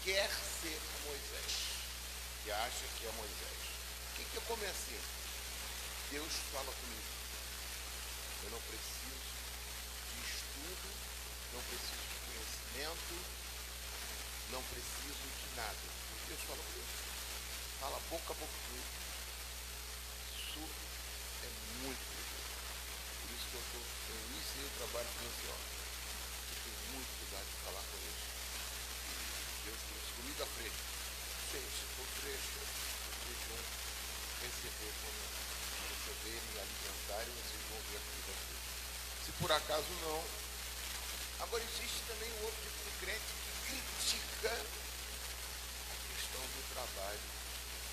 quer ser Moisés, que acha que é Moisés. O que eu comecei? Deus fala comigo. Eu não preciso de estudo, não preciso de conhecimento, não preciso de nada. Deus fala comigo. Fala boca a boca comigo. Isso é muito perigoso. Por isso que eu iniciei o trabalho com esse homem. Eu tenho muito cuidado de falar com ele. Deus trouxe comida fresca. Gente, se for fresca, vocês vão receber quando receberem e alimentarem, vocês vão ver a comida fresca. Se por acaso não. Agora existe também um outro tipo de crente que critica a questão do trabalho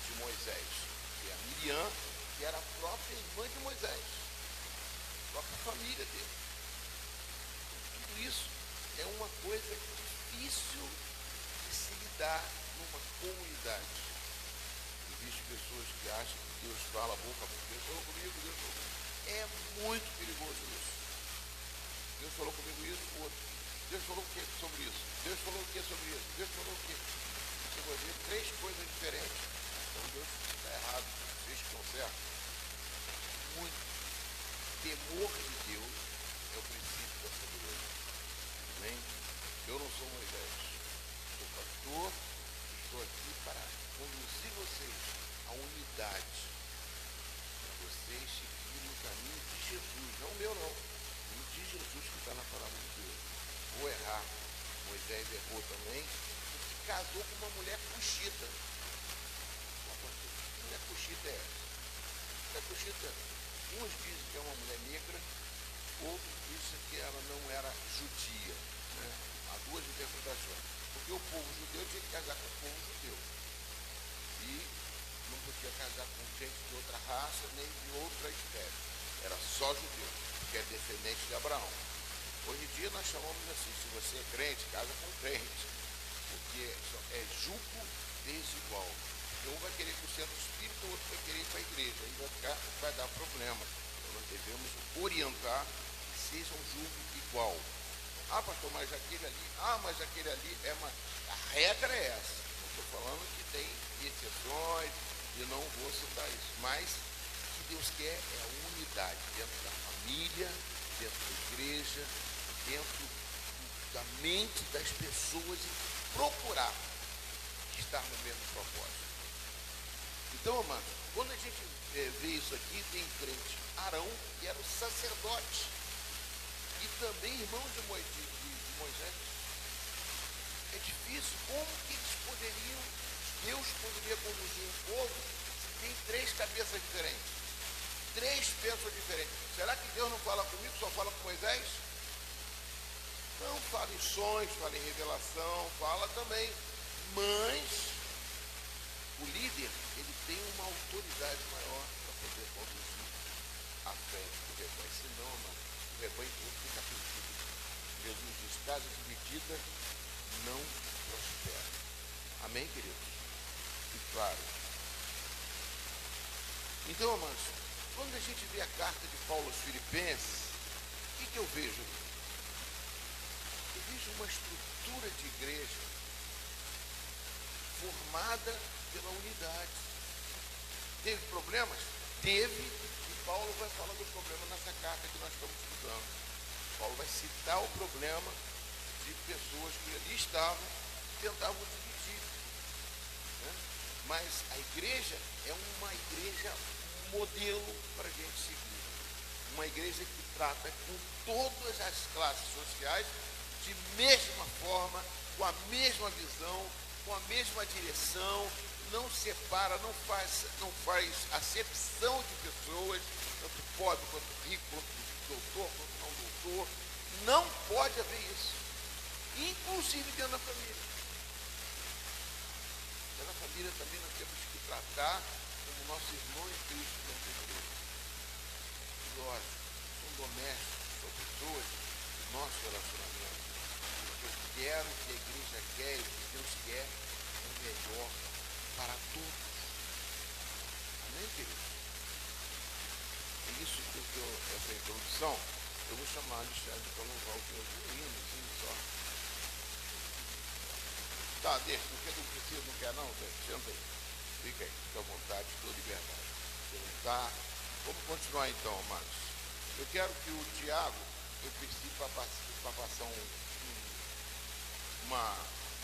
de Moisés, que é a Miriam, que era a própria irmã de Moisés, a própria família dele. Tudo isso é uma coisa difícil de se lidar numa comunidade. Existem pessoas que acham que Deus fala boca a boca. Deus falou comigo, Deus falou comigo. É muito perigoso isso. Deus falou comigo isso, o outro. Deus falou o que sobre isso? Deus falou o que sobre isso? Deus falou o que? Você vai ver 3 coisas diferentes. Então Deus está errado. Vocês estão certos. Muito. Temor de Deus é o princípio da sabedoria. Amém? Eu não sou Moisés. Sou pastor. Estou aqui para conduzir vocês à unidade. Para vocês seguirem o caminho de Jesus. Não o meu, não. De Jesus que está na palavra de Deus. Vou errar. Moisés errou também, porque casou com uma mulher cuxita. Que mulher cuxita é essa? Mulher cuxita, uns dizem que é uma mulher negra, outros dizem que ela não era judia. Né? Há 2 interpretações. Porque o povo judeu tinha que casar com o povo judeu. E não podia casar com gente de outra raça, nem de outra espécie. Era só judeu, que é descendente de Abraão. Hoje em dia nós chamamos assim, se você é crente, casa com crente, porque é jugo desigual. Porque um vai querer ir para o centro espírita, o outro vai querer ir para a igreja, aí vai dar problema. Então nós devemos orientar que seja um jugo igual. Ah, pastor, mas aquele ali é uma... A regra é essa. Não estou falando que tem exceções e não vou citar isso, mas Deus quer é a unidade dentro da família, dentro da igreja, dentro da mente das pessoas e procurar estar no mesmo propósito. Então, amados, quando a gente vê isso aqui, tem crente Arão, que era o sacerdote, e também irmão de Moisés. É difícil, como que eles poderiam, Deus poderia conduzir um povo se tem 3 cabeças diferentes? 3 pessoas diferentes. Será que Deus não fala comigo, só fala com Moisés? Não, fala em sonhos, fala em revelação, fala também. Mas o líder, ele tem uma autoridade maior para poder conduzir a fé do rebanho. Senão, mano, o rebanho todo fica perdido. Jesus diz, casa dividida não prospera. Amém, queridos? E claro. Então, amados, quando a gente vê a carta de Paulo aos Filipenses, o que eu vejo? Eu vejo uma estrutura de igreja formada pela unidade. Teve problemas? Teve, e Paulo vai falar do problema nessa carta que nós estamos estudando. Paulo vai citar o problema de pessoas que ali estavam e tentavam dividir. Né? Mas a igreja é uma igreja modelo para a gente seguir. Uma igreja que trata com todas as classes sociais de mesma forma, com a mesma visão, com a mesma direção, não separa, não faz acepção de pessoas, tanto pobre quanto rico, quanto doutor, quanto não doutor. Não pode haver isso. Inclusive dentro da família. Dentro da família também nós temos que tratar como nosso irmão em Cristo dentro da igreja. E lógico, são domésticos, são pessoas do nosso relacionamento. O que eu quero, que a igreja quer, o que Deus quer, é o melhor para todos. Amém, queridos? É isso que essa introdução, eu vou chamar de Alexandre para louvar o Senhor. Um hino, assim, só. Tá, deixa, porque não precisa, não quer não, senta aí. Fica aí, fica à vontade, estou liberdade. Se não tá, vamos continuar então, amados. Eu quero que o Tiago, eu pedi para passar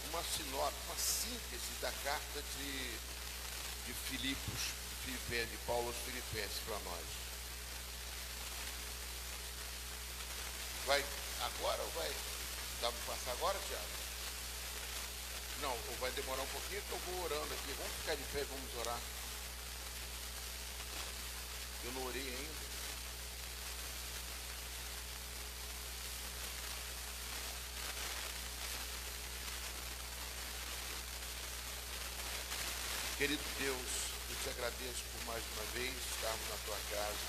uma sinopse, uma síntese da carta de Filipenses, de Paulo aos Filipenses para nós. Vai agora ou vai? Dá para passar agora, Tiago? Não, ou vai demorar um pouquinho que eu vou orando aqui. Vamos ficar de pé e vamos orar. Eu não orei ainda. Querido Deus, eu te agradeço por mais uma vez estarmos na tua casa,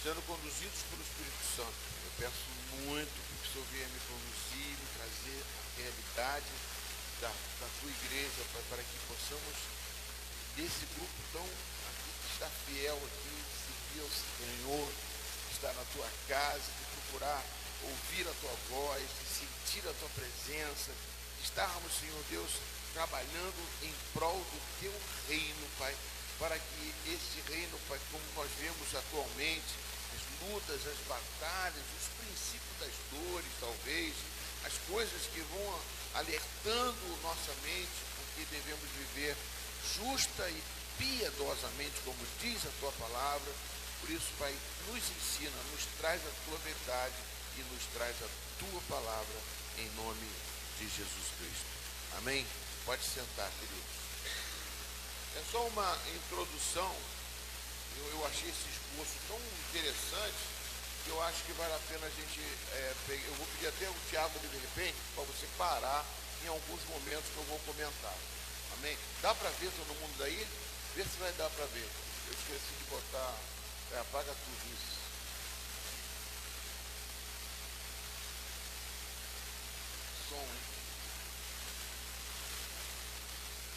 sendo conduzidos pelo Espírito Santo. Eu peço muito que o Senhor venha me conduzir, me trazer a realidade da tua igreja, Pai, para que possamos, desse grupo tão aqui que está fiel aqui, servir ao Senhor, estar na tua casa, de procurar ouvir a tua voz, de sentir a tua presença, de estarmos, Senhor Deus, trabalhando em prol do teu reino, Pai, para que esse reino, Pai, como nós vemos atualmente, as lutas, as batalhas, os princípios das dores, talvez, as coisas que vão alertando nossa mente, porque devemos viver justa e piedosamente, como diz a tua palavra. Por isso, Pai, nos ensina, nos traz a tua verdade e nos traz a tua palavra, em nome de Jesus Cristo. Amém? Pode sentar, queridos. É só uma introdução. Eu achei esse esboço tão interessante que eu acho que vale a pena a gente pegar. Eu vou pedir até o Tiago de repente para você parar em alguns momentos que eu vou comentar. Amém? Dá para ver todo mundo daí? Vê se vai dar para ver. Eu esqueci de botar. Apaga tudo isso. Som, hein?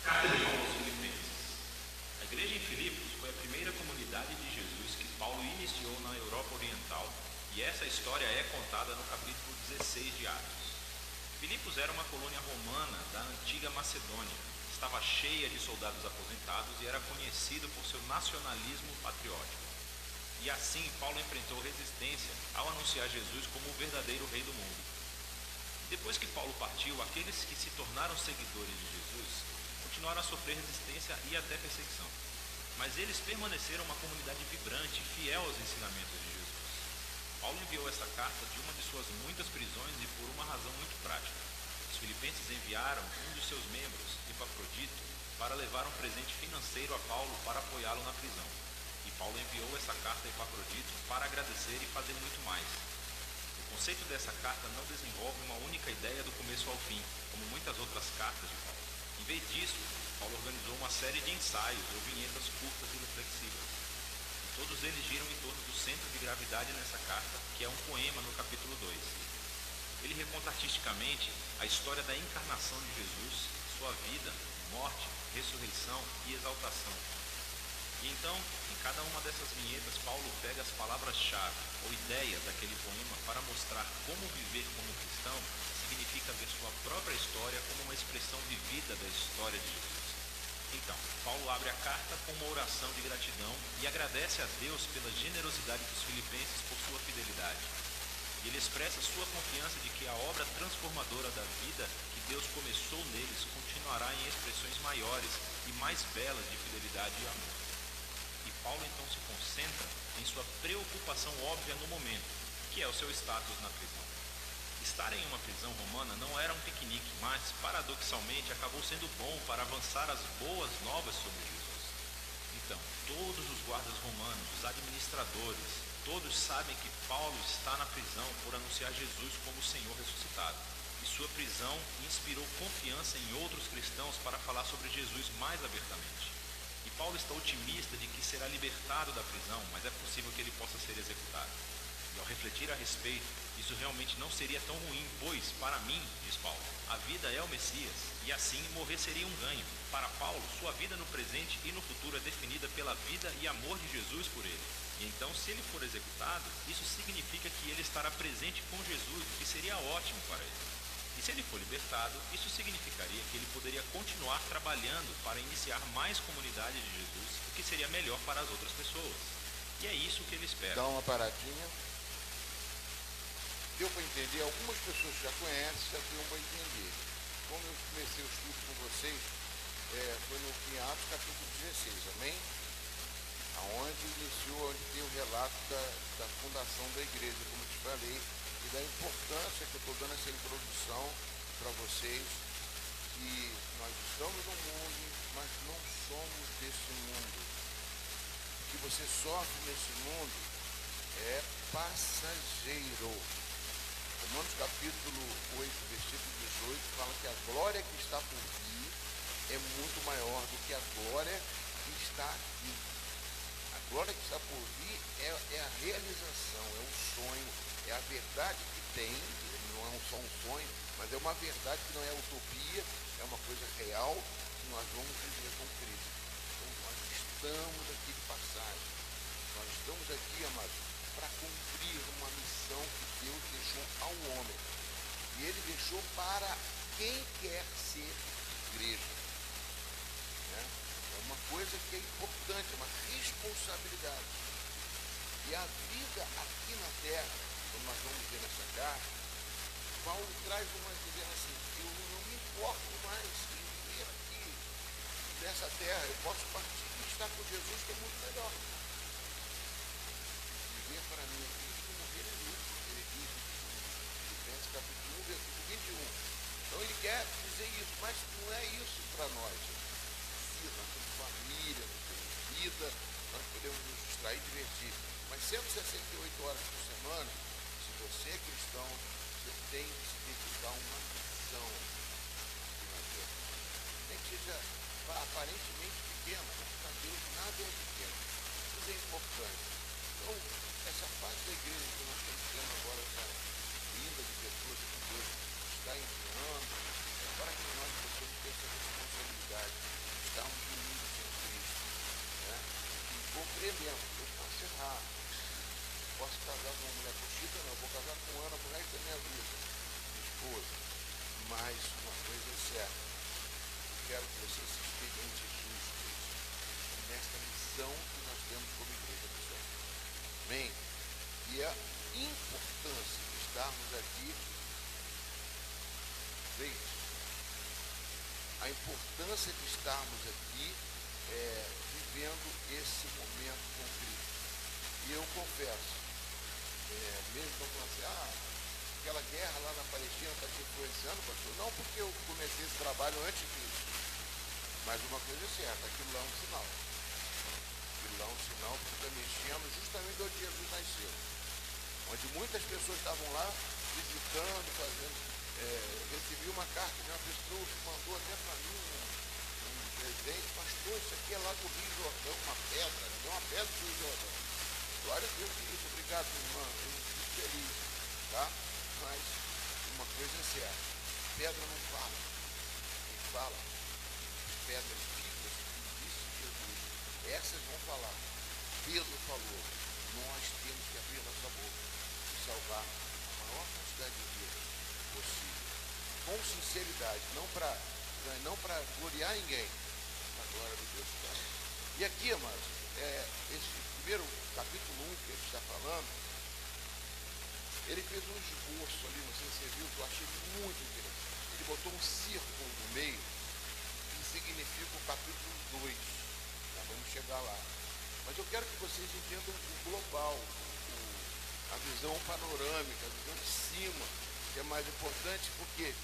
Carta de Paulo aos Filipenses. A igreja em Filipos foi a primeira comunidade de Jesus que Paulo iniciou na Europa Oriental, e essa história é contada no capítulo 16 de Atos. Filipos era uma colônia romana da antiga Macedônia, estava cheia de soldados aposentados e era conhecido por seu nacionalismo patriótico. E assim Paulo enfrentou resistência ao anunciar Jesus como o verdadeiro rei do mundo. Depois que Paulo partiu, aqueles que se tornaram seguidores de Jesus continuaram a sofrer resistência e até perseguição. Mas eles permaneceram uma comunidade vibrante, fiel aos ensinamentos de Jesus. Paulo enviou essa carta de uma de suas muitas prisões e por uma razão muito prática. Os filipenses enviaram um de seus membros, Epafrodito, para levar um presente financeiro a Paulo para apoiá-lo na prisão. E Paulo enviou essa carta a Epafrodito para agradecer e fazer muito mais. O conceito dessa carta não desenvolve uma única ideia do começo ao fim, como muitas outras cartas de Paulo. Em vez disso, Paulo organizou uma série de ensaios ou vinhetas curtas e reflexivas. E todos eles giram em torno do centro de gravidade nessa carta, que é um poema no capítulo 2. Ele reconta artisticamente a história da encarnação de Jesus, sua vida, morte, ressurreição e exaltação. E então, em cada uma dessas vinhetas, Paulo pega as palavras-chave ou ideias daquele poema para mostrar como viver como cristão significa ver sua própria história como uma expressão vivida da história de Jesus. Então, Paulo abre a carta com uma oração de gratidão e agradece a Deus pela generosidade dos filipenses por sua fidelidade. E ele expressa sua confiança de que a obra transformadora da vida que Deus começou neles continuará em expressões maiores e mais belas de fidelidade e amor. E Paulo então se concentra em sua preocupação óbvia no momento, que é o seu status na prisão. Estar em uma prisão romana não era um piquenique, mas, paradoxalmente, acabou sendo bom para avançar as boas novas sobre Jesus. Então, todos os guardas romanos, os administradores, todos sabem que Paulo está na prisão por anunciar Jesus como o Senhor ressuscitado. E sua prisão inspirou confiança em outros cristãos para falar sobre Jesus mais abertamente. E Paulo está otimista de que será libertado da prisão, mas é possível que ele possa ser executado. E ao refletir a respeito, isso realmente não seria tão ruim, pois, para mim, diz Paulo, a vida é o Messias, e assim morrer seria um ganho. Para Paulo, sua vida no presente e no futuro é definida pela vida e amor de Jesus por ele. E então, se ele for executado, isso significa que ele estará presente com Jesus, o que seria ótimo para ele. E se ele for libertado, isso significaria que ele poderia continuar trabalhando para iniciar mais comunidade de Jesus, o que seria melhor para as outras pessoas. E é isso que ele espera. Dá uma paradinha. Deu para entender? Algumas pessoas já conhecem, já deu para entender. Como eu comecei o estudo com vocês, foi no em Atos capítulo 16, amém? Onde iniciou, onde tem o relato da fundação da igreja, como eu te falei, e da importância que eu estou dando essa introdução para vocês, que nós estamos no mundo, mas não somos desse mundo. O que você sofre nesse mundo é passageiro. Romanos capítulo 8, versículo 18, fala que a glória que está por vir é muito maior do que a glória que está aqui. A glória que está por vir é a realização, é o sonho, é a verdade que tem, não é só um sonho, mas é uma verdade que não é utopia, é uma coisa real que nós vamos viver com Cristo. Então nós estamos aqui de passagem, nós estamos aqui, amados, para cumprir uma missão que Deus deixou ao homem. E Ele deixou para quem quer ser igreja. É uma coisa que é importante, é uma responsabilidade. E a vida aqui na terra, quando nós vamos ver nessa carta, Paulo traz uma dizendo assim, eu não me importo mais em viver aqui nessa terra, eu posso partir e estar com Jesus, que é muito melhor. Viver para mim é Cristo, morrer é lucro. Ele diz em Filipenses capítulo 1, versículo 21. Então ele quer dizer isso, mas não é isso para nós. Nós temos família, nós temos vida, nós podemos nos distrair e divertir. Mas 168 horas por semana, se você é cristão, você tem que se dedicar a uma missão aqui na terra. Nem que seja aparentemente pequena, mas para Deus nada é pequeno. Tudo é importante. Então, essa parte da igreja que nós estamos tendo agora, essa vinda de pessoas que Deus está enviando, é para que nós possamos ter essa responsabilidade de estarmos unidos em Cristo. E compreendemos, eu posso errar, eu posso casar com uma mulher coxita, não, eu vou casar com Ana pro resto da minha vida, minha esposa. Mas uma coisa é certa, eu quero que você se experimente justos nesta missão que nós temos como igreja do Senhor. Amém? E a importância de estarmos aqui, veja, a importância de estarmos aqui vivendo esse momento com Cristo. E eu confesso, mesmo não falando assim, aquela guerra lá na Palestina está te influenciando, pastor? Não, porque eu comecei esse trabalho antes disso. Mas uma coisa é certa, aquilo lá é um sinal. Aquilo lá é um sinal que está mexendo justamente onde Jesus nasceu. Onde muitas pessoas estavam lá visitando, fazendo. Recebi uma carta de uma pessoa que mandou até para mim um presente, pastor, isso aqui é lá do Rio Jordão, uma pedra, me deu uma pedra do Rio Jordão. Glória a Deus por isso, obrigado, irmã, eu fico feliz, tá? Mas uma coisa é certa, pedra não fala, quem fala, as pedras vivas, disse Jesus, essas vão falar. Pedro falou, nós temos que abrir nossa boca e salvar a maior quantidade de vidas possível, com sinceridade, não para gloriar ninguém, para a glória de Deus Pai. E aqui, amados, esse primeiro capítulo 1 que ele está falando, ele fez um esboço ali, não sei se você viu, que eu achei muito interessante. Ele botou um círculo no meio, que significa o capítulo 2. Nós vamos chegar lá. Mas eu quero que vocês entendam o global, a visão panorâmica, a visão de cima, que é mais importante, porque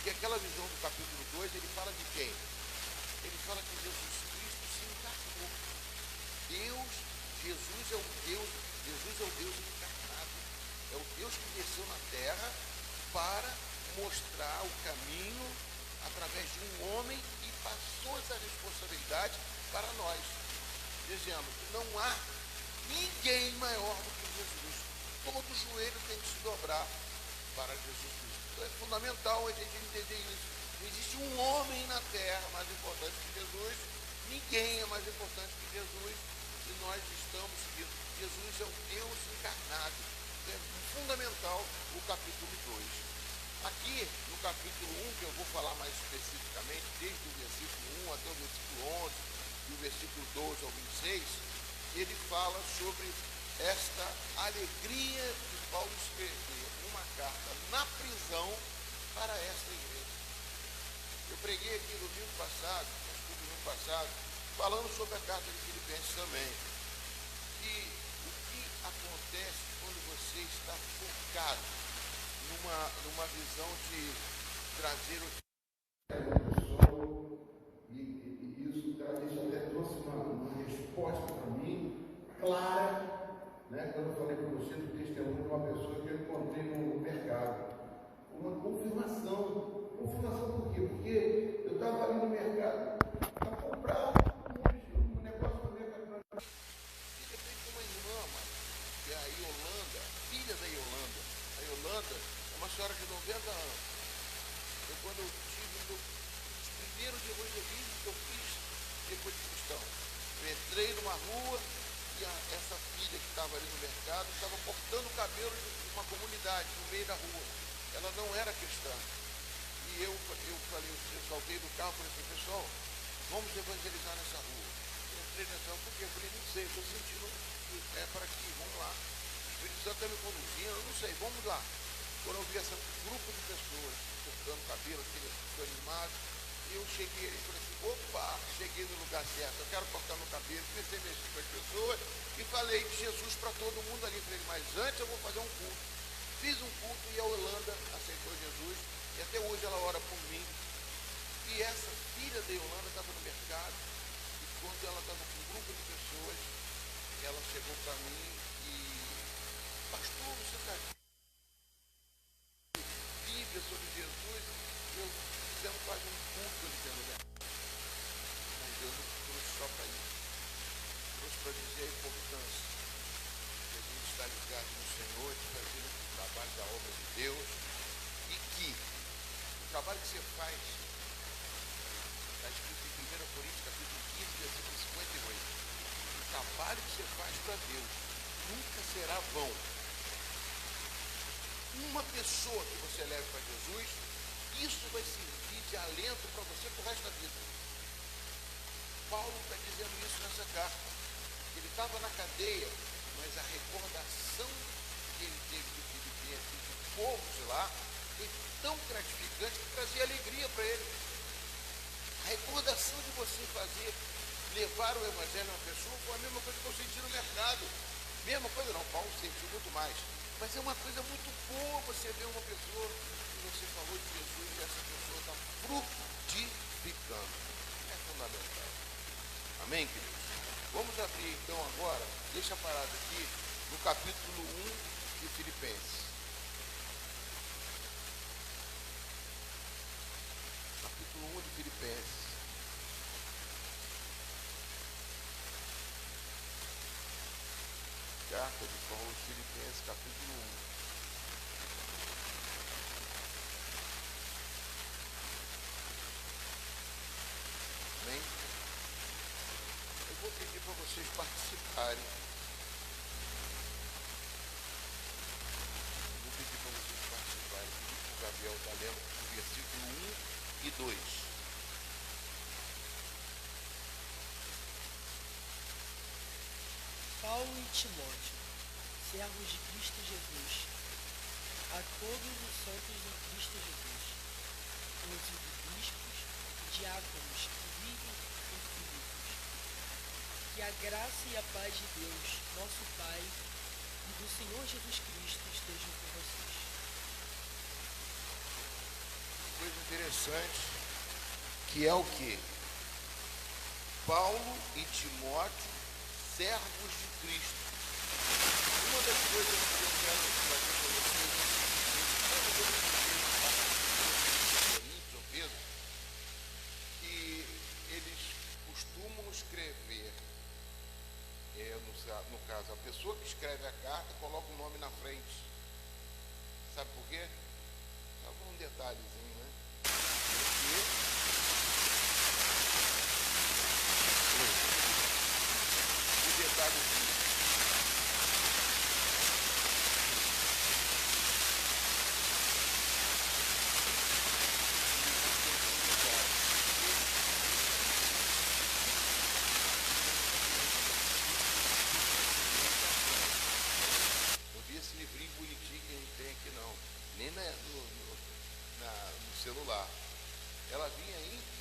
aquela visão do capítulo 2, ele fala de quem? Ele fala que Jesus Cristo se encarnou. Jesus é o Deus encarnado. É o Deus que desceu na terra para mostrar o caminho através de um homem e passou essa responsabilidade para nós, dizendo que não há ninguém maior do que Jesus. Todo joelho tem que se dobrar para Jesus Cristo. Então é fundamental a gente entender isso. Não existe um homem na terra mais importante que Jesus, ninguém é mais importante que Jesus, e nós estamos seguindo. Jesus é o Deus encarnado. Então é fundamental o capítulo 2. Aqui, no capítulo 1, que eu vou falar mais especificamente, desde o versículo 1 até o versículo 11, e o versículo 12 ao 26, ele fala sobre esta alegria de Paulo escrever uma carta na prisão para esta igreja. Eu preguei aqui no domingo passado, falando sobre a carta de Filipenses também. E o que acontece quando você está focado numa visão de trazer o... E isso até trouxe uma resposta para mim, clara, né? Quando eu falei para você do testemunho de uma pessoa que eu encontrei no mercado. Uma confirmação. Confirmação por quê? Porque eu estava ali no mercado para comprar um negócio no mercado. E de repente uma irmã, que é a Yolanda, filha da Yolanda. A Yolanda é uma senhora de 90 anos. Quando eu tive os primeiros evangelismos que eu fiz depois de cristão, eu entrei numa rua e essa filha que estava ali no mercado estava cortando o cabelo de uma comunidade no meio da rua. Ela não era cristã. E eu falei, eu saltei do carro e falei assim, pessoal, vamos evangelizar nessa rua. Eu entrei nessa rua, por quê? Eu falei, não sei, estou sentindo que é para aqui, vamos lá. O Espírito Santo está me conduzindo, eu não sei, vamos lá. Quando eu vi esse grupo de pessoas cortando cabelo, aquele animado, eu cheguei e falei assim, opa, cheguei no lugar certo, eu quero cortar meu cabelo, comecei a mexer com as pessoas e falei de Jesus para todo mundo ali. Falei, mas antes eu vou fazer um culto. Fiz um culto e a Yolanda aceitou Jesus e até hoje ela ora por mim. E essa filha da Yolanda estava no mercado e quando ela estava com um grupo de pessoas, ela chegou para mim e, pastor, você está aqui? Bíblia sobre Jesus, eu fizemos quase um culto ali dentro do mercado. Mas Deus não trouxe só para isso. Trouxe para dizer a importância de a gente estar ligado no Senhor, de fazer o trabalho da obra de Deus, e que o trabalho que você faz, está escrito em 1 Coríntios, capítulo 15, versículo 58, o trabalho que você faz para Deus nunca será vão. Uma pessoa que você leve para Jesus, isso vai servir de alento para você para o resto da vida. Paulo está dizendo isso nessa carta. Ele estava na cadeia, mas a recordação que ele teve de Filipenses, do povo de lá, foi tão gratificante que trazia alegria para ele. A recordação de você levar o evangelho a uma pessoa foi a mesma coisa que eu senti no mercado. Mesma coisa não, Paulo sentiu muito mais. Mas é uma coisa muito boa você ver uma pessoa que você falou de Jesus e essa pessoa está frutificando. É fundamental. Amém, queridos? Vamos abrir então agora, deixa parado aqui, no capítulo 1 de Filipenses. Capítulo 1 de Filipenses. Carta de Paulo aos Filipenses, capítulo 1. Amém? Eu vou pedir para vocês participarem. O Gabriel está lendo o versículo 1 e 2. Paulo e Timóteo, servos de Cristo Jesus, a todos os santos em Cristo Jesus, inclusive bispos e diáconos que vivem em Filipos. Que a graça e a paz de Deus, nosso Pai, e do Senhor Jesus Cristo estejam com vocês. Coisa interessante, que é o quê? Paulo e Timóteo, servos de Cristo. Uma das coisas que eu quero trazer para vocês é Pedro, que eles costumam escrever, no caso, a pessoa que escreve a carta coloca o nome na frente. Sabe por quê? Só um detalhezinho, né? O detalhezinho.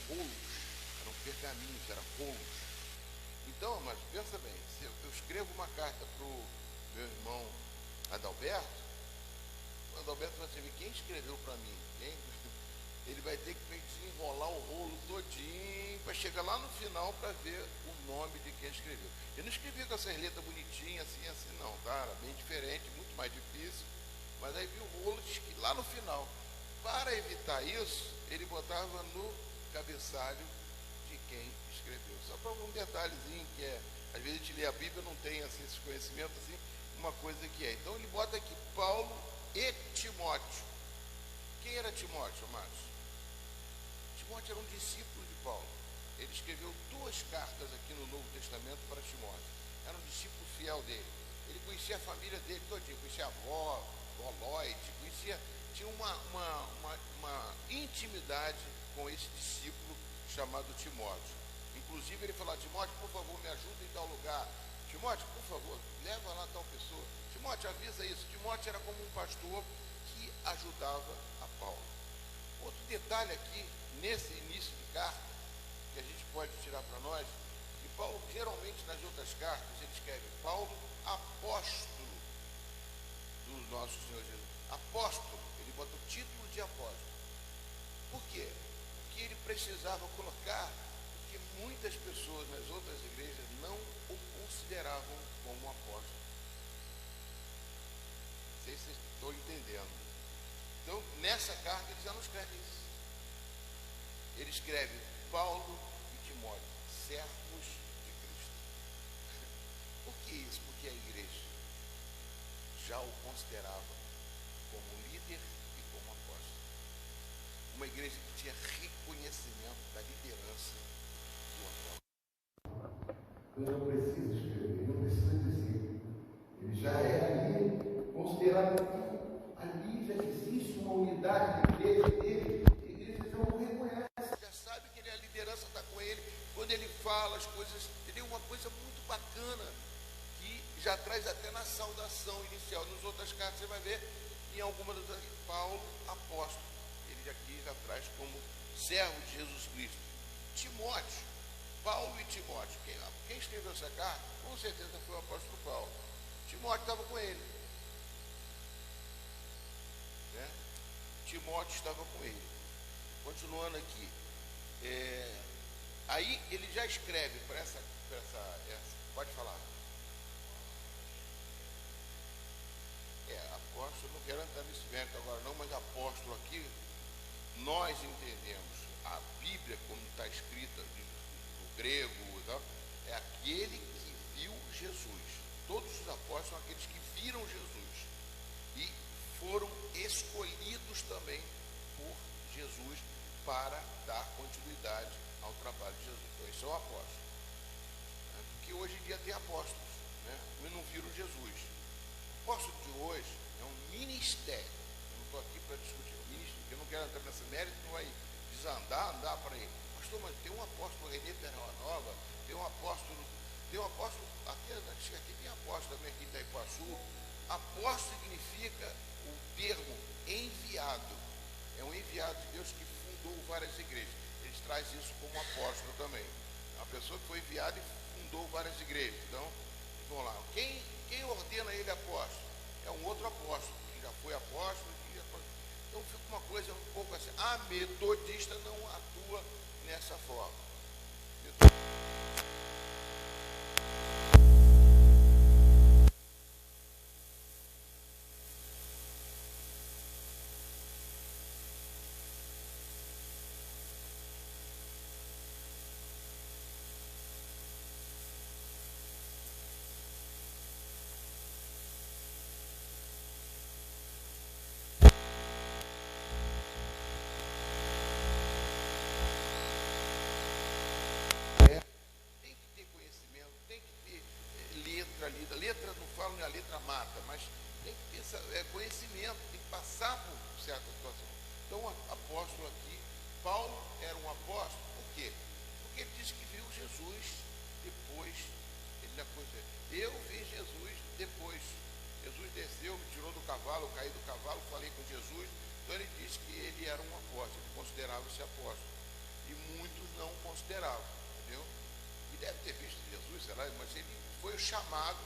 rolos, eram pergaminhos, eram rolos. Então, mas pensa bem, se eu escrevo uma carta para o meu irmão Adalberto, o Adalberto vai saber quem escreveu para mim, ele vai ter que desenrolar o rolo todinho para chegar lá no final para ver o nome de quem escreveu. Eu não escrevia com essas letras bonitinhas assim não, tá? Era bem diferente, muito mais difícil, mas aí vi o rolo que lá no final, para evitar isso, ele botava no cabeçalho de quem escreveu. Só para um detalhezinho que é, às vezes a gente lê a Bíblia e não tem assim, esses conhecimentos assim, uma coisa que é. Então ele bota aqui Paulo e Timóteo. Quem era Timóteo, amados? Timóteo era um discípulo de Paulo. Ele escreveu 2 cartas aqui no Novo Testamento para Timóteo. Era um discípulo fiel dele. Ele conhecia a família dele todinha, conhecia a avó, Lloyd, conhecia, tinha uma intimidade com esse discípulo chamado Timóteo. Inclusive ele falou: Timóteo, por favor, me ajuda em tal lugar. Timóteo, por favor, leva lá tal pessoa. Timóteo, avisa isso. Timóteo era como um pastor que ajudava a Paulo. Outro detalhe aqui, nesse início de carta, que a gente pode tirar para nós, que Paulo, geralmente nas outras cartas, ele escreve Paulo, apóstolo do nosso Senhor Jesus. Apóstolo, ele bota o título de apóstolo. Por quê? Porque ele precisava colocar, porque muitas pessoas nas outras igrejas não o consideravam como apóstolo. Não sei se vocês estão entendendo. Então, nessa carta, ele já não escreve isso. Ele escreve Paulo e Timóteo, servos de Cristo. Por que isso? Porque a igreja já o considerava como líder e como apóstolo. Uma igreja que tinha reconhecimento da liderança do apóstolo. Eu não preciso escrever, não precisa dizer. Ele já é ali considerado que ali já existe uma unidade de igreja dele. A igreja já o reconhece. Já sabe que ele, a liderança está com ele. Quando ele fala as coisas, ele é uma coisa muito bacana, que já traz até na saudação inicial. Nas outras cartas você vai ver, em algumas das Paulo, apóstolo. Ele aqui já traz como servo de Jesus Cristo. Timóteo, Paulo e Timóteo. Quem escreveu essa carta, com certeza foi o apóstolo Paulo. Timóteo estava com ele. Né? Timóteo estava com ele. Continuando aqui. Aí ele já escreve para essa. Pode falar. Apóstolo, não quero entrar nesse mérito agora não, mas apóstolo aqui, nós entendemos a Bíblia como está escrita no grego, é aquele que viu Jesus. Todos os apóstolos são aqueles que viram Jesus e foram escolhidos também por Jesus para dar continuidade ao trabalho de Jesus. Então, eles são apóstolos. Porque hoje em dia tem apóstolos, né? Mas não viram Jesus. O apóstolo de hoje é um ministério. Eu não estou aqui para discutir o ministério, porque eu não quero entrar nesse mérito, não vai andar para ele. Pastor, mas tem um apóstolo Renê Terra Nova, tem um apóstolo, aqui tem apóstolo também aqui em Itaipuaçu. Apóstolo significa o termo enviado. É um enviado de Deus que fundou várias igrejas. Eles trazem isso como apóstolo também. É uma pessoa que foi enviada e fundou várias igrejas. Então, vamos lá. Quem ordena ele apóstolo? É um outro apóstolo, que já foi apóstolo. Então fica uma coisa um pouco assim. A metodista não atua nessa forma. Letra, não falo a letra mata, mas tem que ter conhecimento, tem que passar por certa situação. Então, apóstolo aqui, Paulo era um apóstolo, por quê? Porque ele disse que viu Jesus depois. Eu vi Jesus depois. Jesus desceu, me tirou do cavalo, eu caí do cavalo, falei com Jesus. Então ele disse que ele era um apóstolo, ele considerava-se apóstolo. E muitos foi o chamado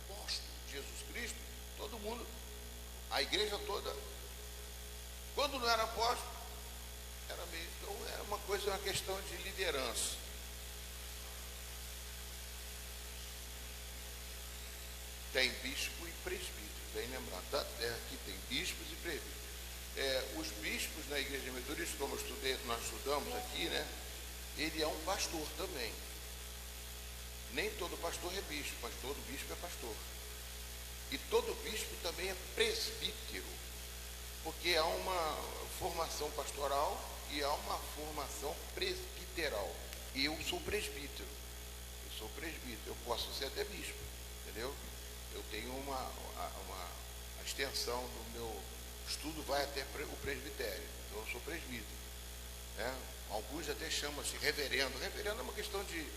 apóstolo de Jesus Cristo, todo mundo, a igreja toda, quando não era apóstolo, era meio, então era uma coisa, uma questão de liderança. Tem bispo e presbítero, bem lembrado, tá? Aqui tem bispos e presbíteros. Os bispos na igreja metodista, como nós estudamos aqui, né? Ele é um pastor também. Nem todo pastor é bispo, mas todo bispo é pastor. E todo bispo também é presbítero, porque há uma formação pastoral e há uma formação presbiteral. Eu sou presbítero, eu posso ser até bispo, entendeu? Eu tenho uma extensão do meu estudo, vai até o presbitério, então eu sou presbítero, né? Alguns até chamam assim reverendo. Reverendo é uma questão de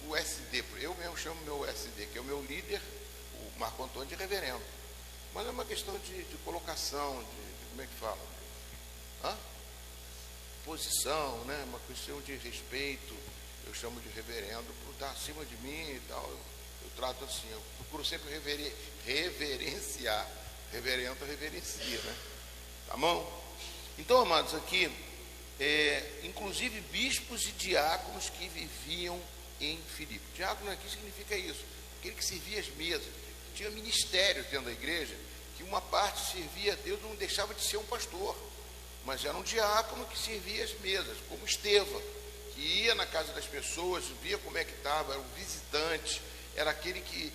o SD, eu mesmo chamo meu SD, que é o meu líder, o Marco Antônio, de reverendo, mas é uma questão de colocação, de como é que fala? Posição, né? Uma questão de respeito. Eu chamo de reverendo por estar acima de mim e tal. Eu trato assim, eu procuro sempre reverenciar. Reverendo reverencia, né? Tá bom? Então, amados, aqui, inclusive bispos e diáconos que viviam em Filipe. Diácono aqui significa isso, aquele que servia as mesas. Tinha ministérios dentro da igreja, que uma parte servia a Deus, não deixava de ser um pastor, mas era um diácono que servia as mesas, como Estevão, que ia na casa das pessoas, via como é que estava, era um visitante, era aquele que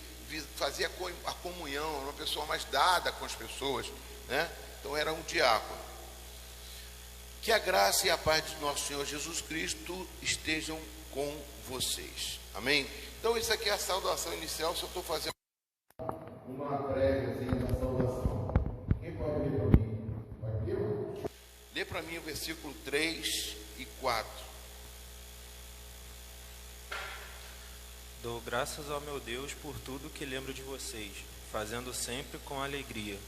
fazia a comunhão, era uma pessoa mais dada com as pessoas, né? Então era um diácono. Que a graça e a paz de nosso Senhor Jesus Cristo estejam com vocês. Amém? Então isso aqui é a saudação inicial, se eu estou fazendo uma préviazinha da saudação. Quem pode ler para mim? Vai ler? Lê para mim o versículo 3 e 4. Dou graças ao meu Deus por tudo que lembro de vocês, fazendo sempre com alegria.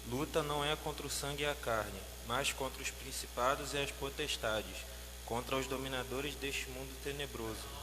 Luta não é contra o sangue e a carne, mas contra os principados e as potestades, contra os dominadores deste mundo tenebroso.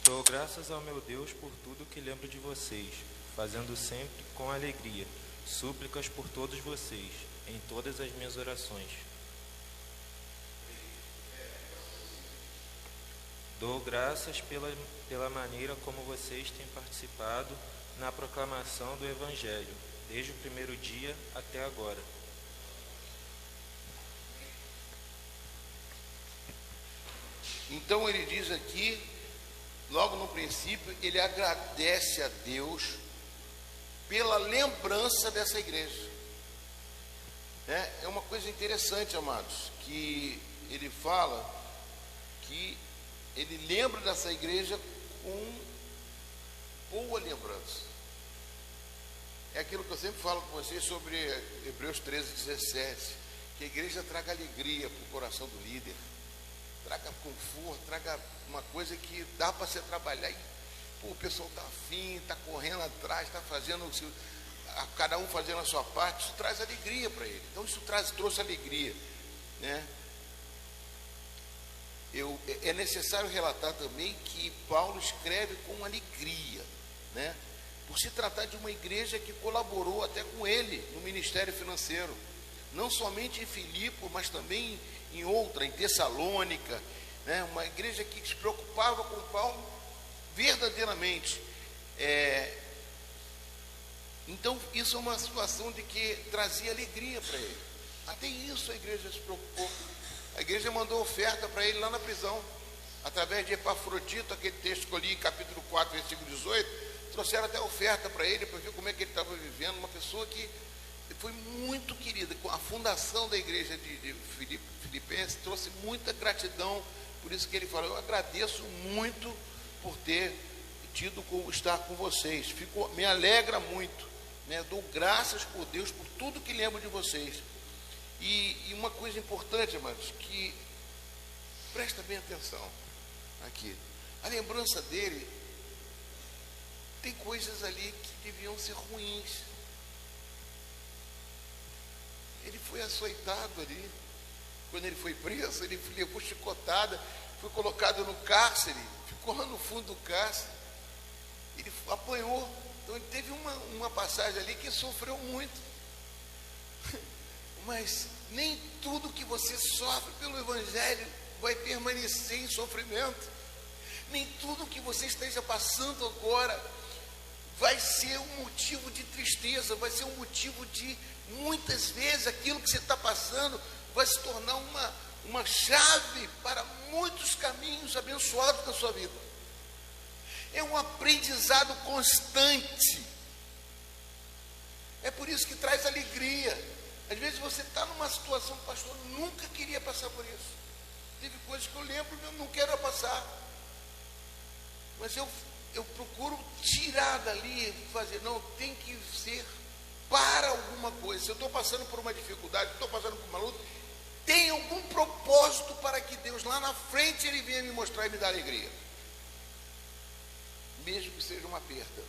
Dou graças ao meu Deus por tudo que lembro de vocês, fazendo sempre com alegria, súplicas por todos vocês, em todas as minhas orações. Dou graças pela maneira como vocês têm participado na proclamação do Evangelho, desde o primeiro dia até agora. Então ele diz aqui, logo no princípio, ele agradece a Deus pela lembrança dessa igreja. É uma coisa interessante, amados, que ele fala que ele lembra dessa igreja com boa lembrança. É aquilo que eu sempre falo com vocês sobre Hebreus 13:17, que a igreja traga alegria para o coração do líder, traga conforto, traga uma coisa que dá para você trabalhar e o pessoal está afim, está correndo atrás, está fazendo, cada um fazendo a sua parte, isso traz alegria para ele. Então isso trouxe alegria, né? É necessário relatar também que Paulo escreve com alegria, né? Por se tratar de uma igreja que colaborou até com ele no ministério financeiro, não somente em Filipe, mas também em outra, em Tessalônica, né? Uma igreja que se preocupava com Paulo verdadeiramente. Então, isso é uma situação de que trazia alegria para ele. Até isso a igreja se preocupou. A igreja mandou oferta para ele lá na prisão, através de Epafrodito, aquele texto que eu li, capítulo 4, versículo 18, trouxeram até oferta para ele, para ver como é que ele estava vivendo. Uma pessoa que foi muito querida. Com a fundação da igreja de Filipenses, trouxe muita gratidão. Por isso que ele falou: eu agradeço muito por ter estar com vocês. Me alegra muito, né? Dou graças por Deus por tudo que lembro de vocês. E uma coisa importante, amados, que presta bem atenção aqui. A lembrança dele tem coisas ali que deviam ser ruins. Ele foi açoitado ali. Quando ele foi preso, ele levou chicotada, foi colocado no cárcere, ficou lá no fundo do cárcere. Ele apanhou. Então ele teve uma passagem ali que sofreu muito. Mas nem tudo que você sofre pelo Evangelho vai permanecer em sofrimento. Nem tudo que você esteja passando agora vai ser um motivo de tristeza, vai ser um motivo de, muitas vezes, aquilo que você está passando vai se tornar uma chave para muitos caminhos abençoados da sua vida. É um aprendizado constante. É por isso que traz alegria. Às vezes você está numa situação que o pastor nunca queria passar por isso. Teve coisas que eu lembro e eu não quero passar. Mas eu procuro tirar dali e fazer, não, tem que ser para alguma coisa. Se eu estou passando por uma dificuldade, estou passando por uma luta, tem algum propósito para que Deus lá na frente Ele venha me mostrar e me dar alegria. Mesmo que seja uma perda.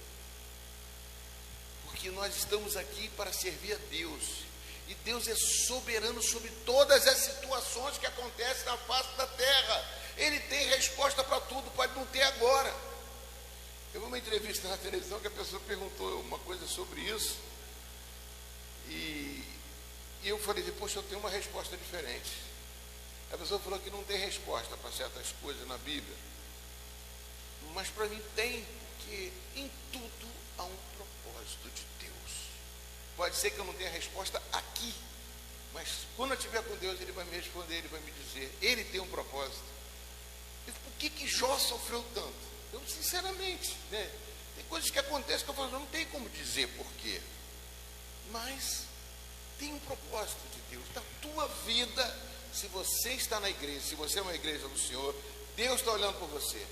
Porque nós estamos aqui para servir a Deus. E Deus é soberano sobre todas as situações que acontecem na face da terra. Ele tem resposta para tudo, pode não ter agora. Eu vi uma entrevista na televisão que a pessoa perguntou uma coisa sobre isso. E eu falei, poxa, eu tenho uma resposta diferente. A pessoa falou que não tem resposta para certas coisas na Bíblia. Mas para mim tem, porque em tudo há um propósito de Deus. Pode ser que eu não tenha resposta aqui, mas quando eu estiver com Deus, Ele vai me responder, Ele vai me dizer, Ele tem um propósito. E por que Jó sofreu tanto? Eu, sinceramente, né, tem coisas que acontecem que eu falo, não tem como dizer por quê, mas tem um propósito de Deus. Da tua vida, se você está na igreja, se você é uma igreja do Senhor, Deus está olhando por você.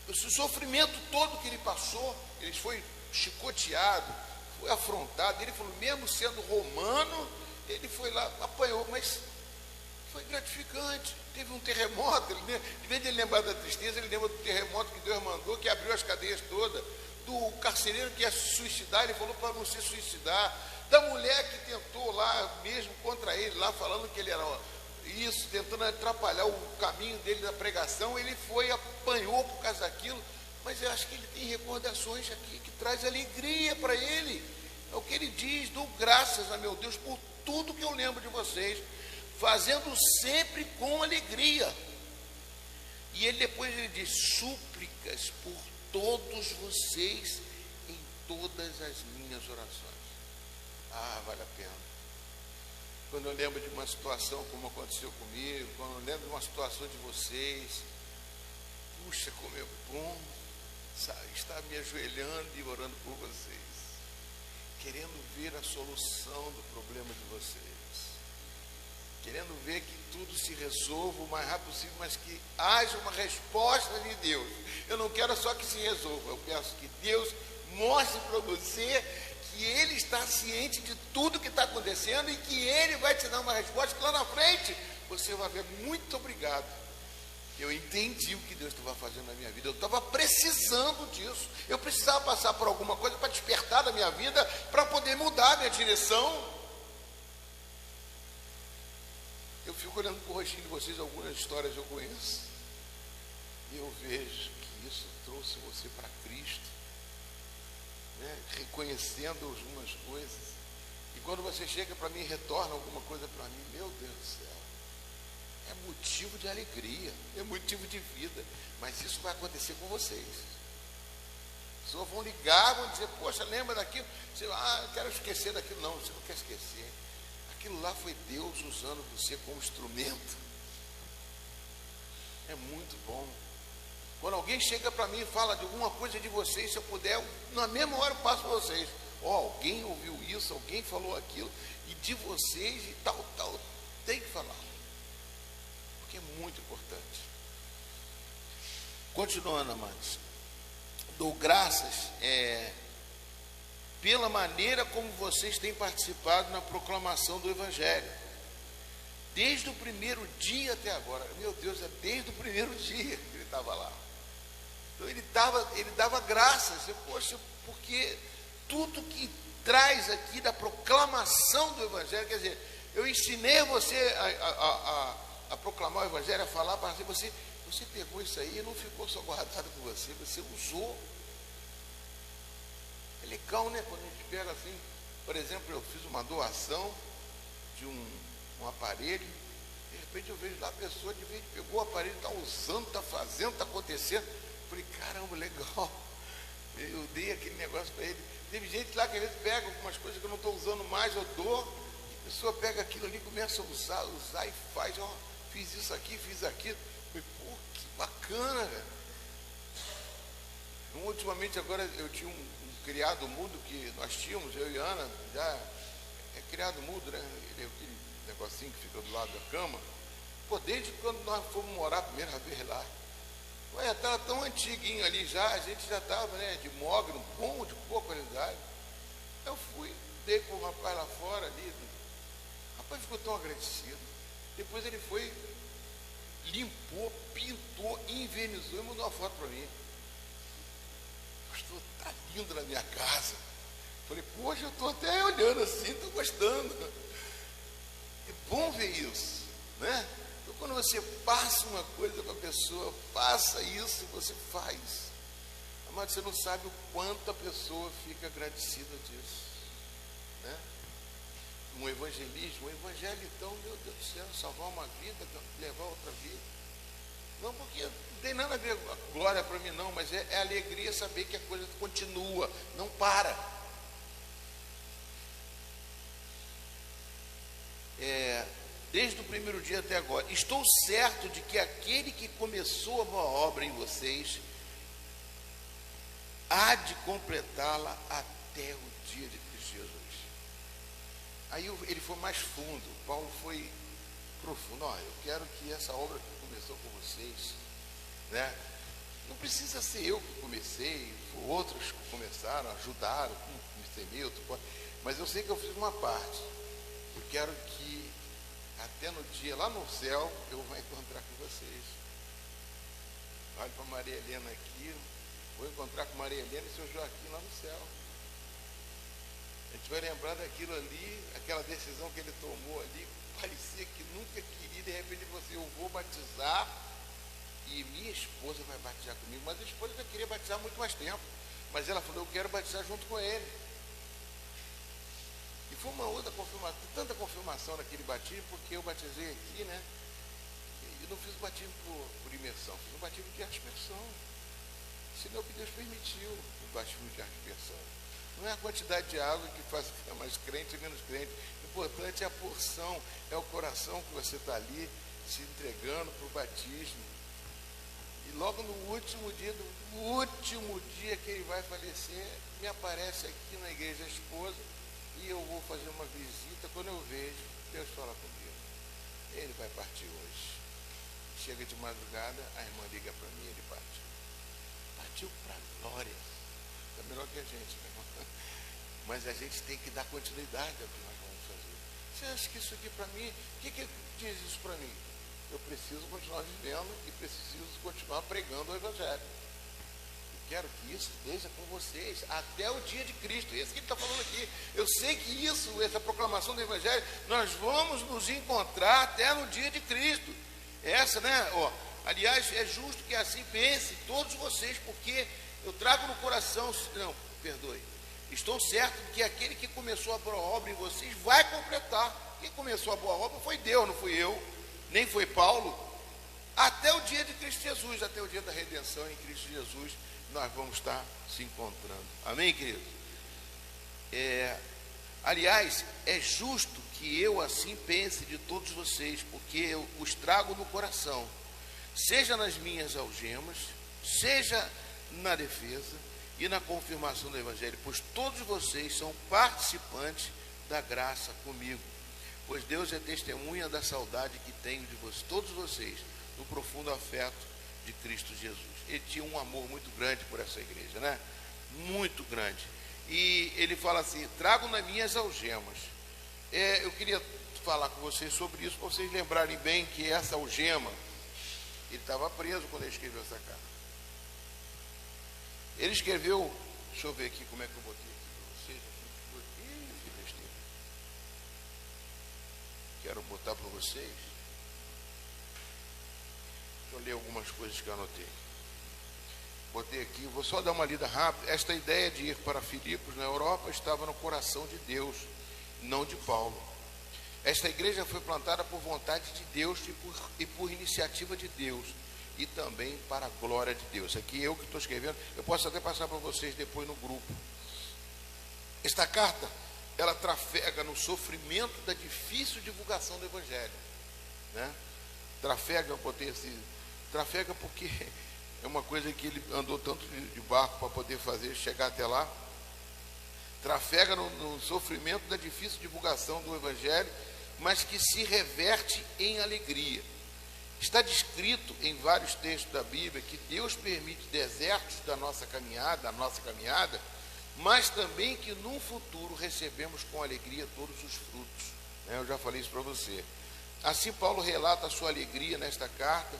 O sofrimento todo que ele passou, ele foi chicoteado, foi afrontado. Ele falou, mesmo sendo romano, ele foi lá, apanhou, mas foi gratificante. Teve um terremoto, em vez de ele lembrar da tristeza, ele lembra do terremoto que Deus mandou, que abriu as cadeias todas, do carcereiro que ia se suicidar, ele falou para não se suicidar, da mulher que tentou lá mesmo contra ele, lá falando que ele era isso, tentando atrapalhar o caminho dele da pregação, ele foi, apanhou por causa daquilo. Mas eu acho que ele tem recordações aqui que traz alegria para ele. É o que ele diz, dou graças a meu Deus por tudo que eu lembro de vocês, fazendo sempre com alegria. E ele depois ele diz, súplicas por todos vocês em todas as minhas orações. Ah, vale a pena. Quando eu lembro de uma situação como aconteceu comigo, quando eu lembro de uma situação de vocês, puxa, como é bom estar me ajoelhando e orando por vocês, querendo ver a solução do problema de vocês, querendo ver que tudo se resolva o mais rápido possível, mas que haja uma resposta de Deus. Eu não quero só que se resolva, eu peço que Deus mostre para você que Ele está ciente de tudo que está acontecendo e que Ele vai te dar uma resposta que lá na frente você vai ver, muito obrigado. Eu entendi o que Deus estava fazendo na minha vida. Eu estava precisando disso. Eu precisava passar por alguma coisa para despertar da minha vida, para poder mudar a minha direção. Eu fico olhando para o rostinho de vocês, algumas histórias eu conheço, e eu vejo que isso trouxe você para Cristo, né? Reconhecendo algumas coisas. E quando você chega para mim e retorna alguma coisa para mim, meu Deus do céu, é motivo de alegria, é motivo de vida. Mas isso vai acontecer com vocês. As pessoas vão ligar, vão dizer, poxa, lembra daquilo? Você, eu quero esquecer daquilo. Não, você não quer esquecer. Aquilo lá foi Deus usando você como instrumento. É muito bom. Quando alguém chega para mim e fala de alguma coisa de vocês, se eu puder, na mesma hora eu passo para vocês. Alguém ouviu isso, alguém falou aquilo, e de vocês e tal, tem que falar. Porque é muito importante. Continuando, amados. Dou graças pela maneira como vocês têm participado na proclamação do Evangelho. Desde o primeiro dia até agora. Meu Deus, é desde o primeiro dia que ele estava lá. Então ele dava graças. Poxa, porque tudo que traz aqui da proclamação do Evangelho, quer dizer, eu ensinei você a proclamar o Evangelho, a falar para você. Você pegou isso aí e não ficou só guardado com você, você usou. É legal, né? Quando a gente pega assim, por exemplo, eu fiz uma doação de um aparelho, de repente eu vejo lá a pessoa, de vez pegou o aparelho, está usando, está fazendo, está acontecendo. Eu falei, caramba, legal. Eu dei aquele negócio para ele. Teve gente lá que às vezes pega algumas coisas que eu não estou usando mais, eu dou, a pessoa pega aquilo ali, começa a usar e faz, fiz isso aqui, fiz aquilo. Eu falei, pô, que bacana, velho. Ultimamente agora eu tinha um criado mudo que nós tínhamos, eu e Ana, já é criado mudo, né? Ele é aquele negocinho que fica do lado da cama. Pô, desde quando nós fomos morar a primeira vez lá, já estava tão antiguinho ali já, a gente já estava, né, de mogno, bom, de boa qualidade. Eu fui, dei com o rapaz lá fora ali, o rapaz ficou tão agradecido. Depois ele foi, limpou, pintou, envernizou e mandou uma foto para mim. Pastor, tá lindo na minha casa. Falei, poxa, eu estou até olhando assim, estou gostando. É bom ver isso, né? Então, quando você passa uma coisa para a pessoa, faça isso, você faz. Mas você não sabe o quanto a pessoa fica agradecida disso, né? Um evangelismo, um evangelho, então, meu Deus do céu, salvar uma vida, levar outra vida. Não, porque não tem nada a ver com a glória para mim, não, mas é alegria saber que a coisa continua, não para. Desde o primeiro dia até agora, estou certo de que aquele que começou a boa obra em vocês há de completá-la até o dia de Cristo Jesus. Aí ele foi mais fundo, Paulo foi profundo. Eu quero que essa obra que começou com vocês, né? Não precisa ser eu que comecei, outros que começaram, ajudaram, como Milton, mas eu sei que eu fiz uma parte. Eu quero que até no dia lá no céu eu vou encontrar com vocês. Olha para Maria Helena aqui, vou encontrar com Maria Helena e seu Joaquim lá no céu. A gente vai lembrar daquilo ali, aquela decisão que ele tomou ali, parecia que nunca queria, de repente você, eu vou batizar e minha esposa vai batizar comigo. Mas a esposa já queria batizar há muito mais tempo, mas ela falou, eu quero batizar junto com ele. E foi uma outra confirmação, tanta confirmação naquele batismo, porque eu batizei aqui, né? E não fiz o batismo por imersão, fiz o batismo de aspersão. Senão que Deus permitiu o batismo de aspersão. Não é a quantidade de água que faz ficar mais crente e menos crente. O importante é a porção, é o coração que você está ali se entregando para o batismo. E logo no último dia que ele vai falecer, me aparece aqui na igreja a esposa e eu vou fazer uma visita. Quando eu vejo, Deus fala comigo. Ele vai partir hoje. Chega de madrugada, a irmã liga para mim, ele partiu. Partiu para a glória. Está melhor que a gente, né? Mas a gente tem que dar continuidade ao que nós vamos fazer. Você acha que isso aqui para mim, o que diz isso para mim? Eu preciso continuar vivendo e preciso continuar pregando o Evangelho. Eu quero que isso esteja com vocês até o dia de Cristo. Isso que ele está falando aqui. Eu sei que isso, essa proclamação do Evangelho, nós vamos nos encontrar até no dia de Cristo. Essa, né? Aliás, é justo que assim pensem todos vocês, porque eu trago no coração, não, perdoe. Estou certo de que aquele que começou a boa obra em vocês vai completar. Quem começou a boa obra foi Deus, não fui eu. nem foi Paulo, até o dia de Cristo Jesus, até o dia da redenção em Cristo Jesus, nós vamos estar se encontrando. Amém, querido? Aliás, é justo que eu assim pense de todos vocês, porque eu os trago no coração, seja nas minhas algemas, seja na defesa e na confirmação do Evangelho, pois todos vocês são participantes da graça comigo, pois Deus é testemunha da saudade que tenho de vocês, todos vocês, no profundo afeto de Cristo Jesus. Ele tinha um amor muito grande por essa igreja, né? Muito grande. E ele fala assim: trago nas minhas algemas. Eu queria falar com vocês sobre isso, para vocês lembrarem bem que essa algema, ele estava preso quando ele escreveu essa carta. Ele escreveu, deixa eu ver aqui como é que eu botei aqui para vocês. Que besteira. Quero botar para vocês. Deixa eu ler algumas coisas que eu anotei. Botei aqui, vou só dar uma lida rápida. Esta ideia de ir para Filipos, na Europa, estava no coração de Deus, não de Paulo. Esta igreja foi plantada por vontade de Deus e por iniciativa de Deus, e também para a glória de Deus. Aqui eu que estou escrevendo, eu posso até passar para vocês depois no grupo. Esta carta, ela trafega no sofrimento da difícil divulgação do Evangelho, né? Trafega, eu botei assim, trafega porque é uma coisa que ele andou tanto de barco para poder fazer, chegar até lá. Trafega no sofrimento da difícil divulgação do Evangelho, mas que se reverte em alegria. Está descrito em vários textos da Bíblia que Deus permite desertos da nossa caminhada, mas também que no futuro recebemos com alegria todos os frutos. Eu já falei isso para você. Assim, Paulo relata a sua alegria nesta carta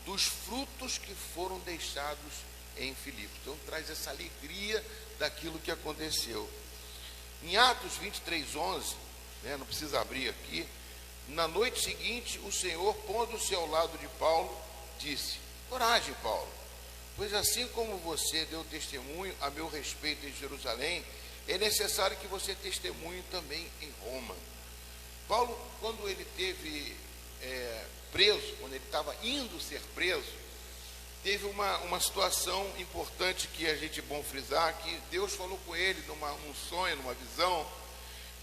dos frutos que foram deixados em Filipos. Então, traz essa alegria daquilo que aconteceu. Em Atos 23:11, não precisa abrir aqui, na noite seguinte, o Senhor, pondo-se ao lado de Paulo, disse: coragem, Paulo, pois assim como você deu testemunho a meu respeito em Jerusalém, é necessário que você testemunhe também em Roma. Paulo, quando ele teve preso, quando ele estava indo ser preso, teve uma situação importante que a gente é bom frisar, que Deus falou com ele num sonho, numa visão,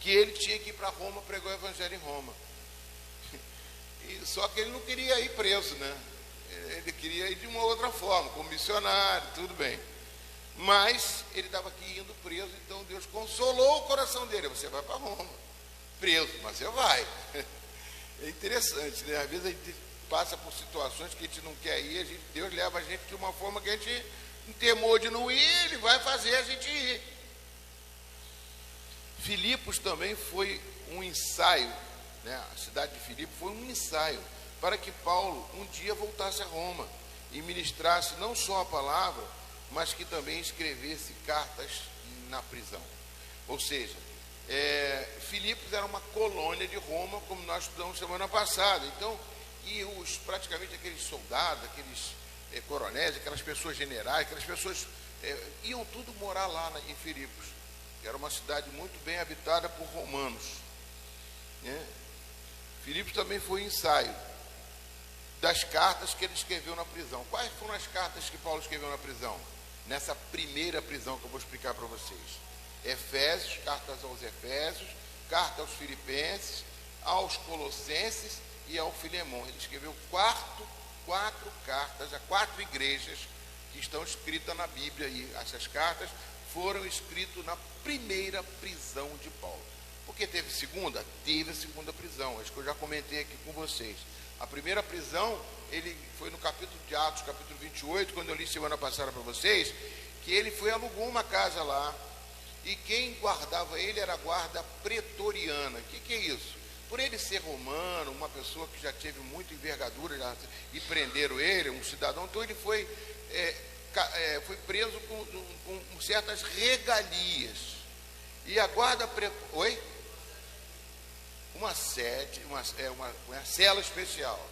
que ele tinha que ir para Roma pregar o Evangelho em Roma. Só que ele não queria ir preso, né? Ele queria ir de uma outra forma, como missionário, tudo bem. Mas ele estava aqui indo preso, então Deus consolou o coração dele: você vai para Roma, preso, mas você vai. É interessante, né? Às vezes a gente passa por situações que a gente não quer ir, Deus leva a gente de uma forma que a gente, em temor de não ir, Ele vai fazer a gente ir. Filipos também foi um ensaio, né? A cidade de Filipos foi um ensaio para que Paulo um dia voltasse a Roma e ministrasse não só a palavra, mas que também escrevesse cartas na prisão. Ou seja, Filipos era uma colônia de Roma, como nós estudamos semana passada. Então, e praticamente aqueles soldados, aqueles coronéis, aquelas pessoas generais, aquelas pessoas iam tudo morar lá em Filipos, que era uma cidade muito bem habitada por romanos, né? Filipos também foi ensaio das cartas que ele escreveu na prisão. Quais foram as cartas que Paulo escreveu na prisão? Nessa primeira prisão que eu vou explicar para vocês. Efésios, cartas aos Efésios, carta aos Filipenses, aos Colossenses e ao Filemão. Ele escreveu quatro cartas a 4 igrejas que estão escritas na Bíblia, e essas cartas foram escritas na primeira prisão de Paulo. Porque teve segunda? Teve a segunda prisão, acho que eu já comentei aqui com vocês. A primeira prisão, ele foi no capítulo de Atos, capítulo 28, quando eu li semana passada para vocês, que ele alugou uma casa lá, e quem guardava ele era a guarda pretoriana. O que é isso? Por ele ser romano, uma pessoa que já teve muita envergadura, e prenderam ele, um cidadão, então ele foi preso com certas regalias. E a guarda pretoriana, uma cela especial.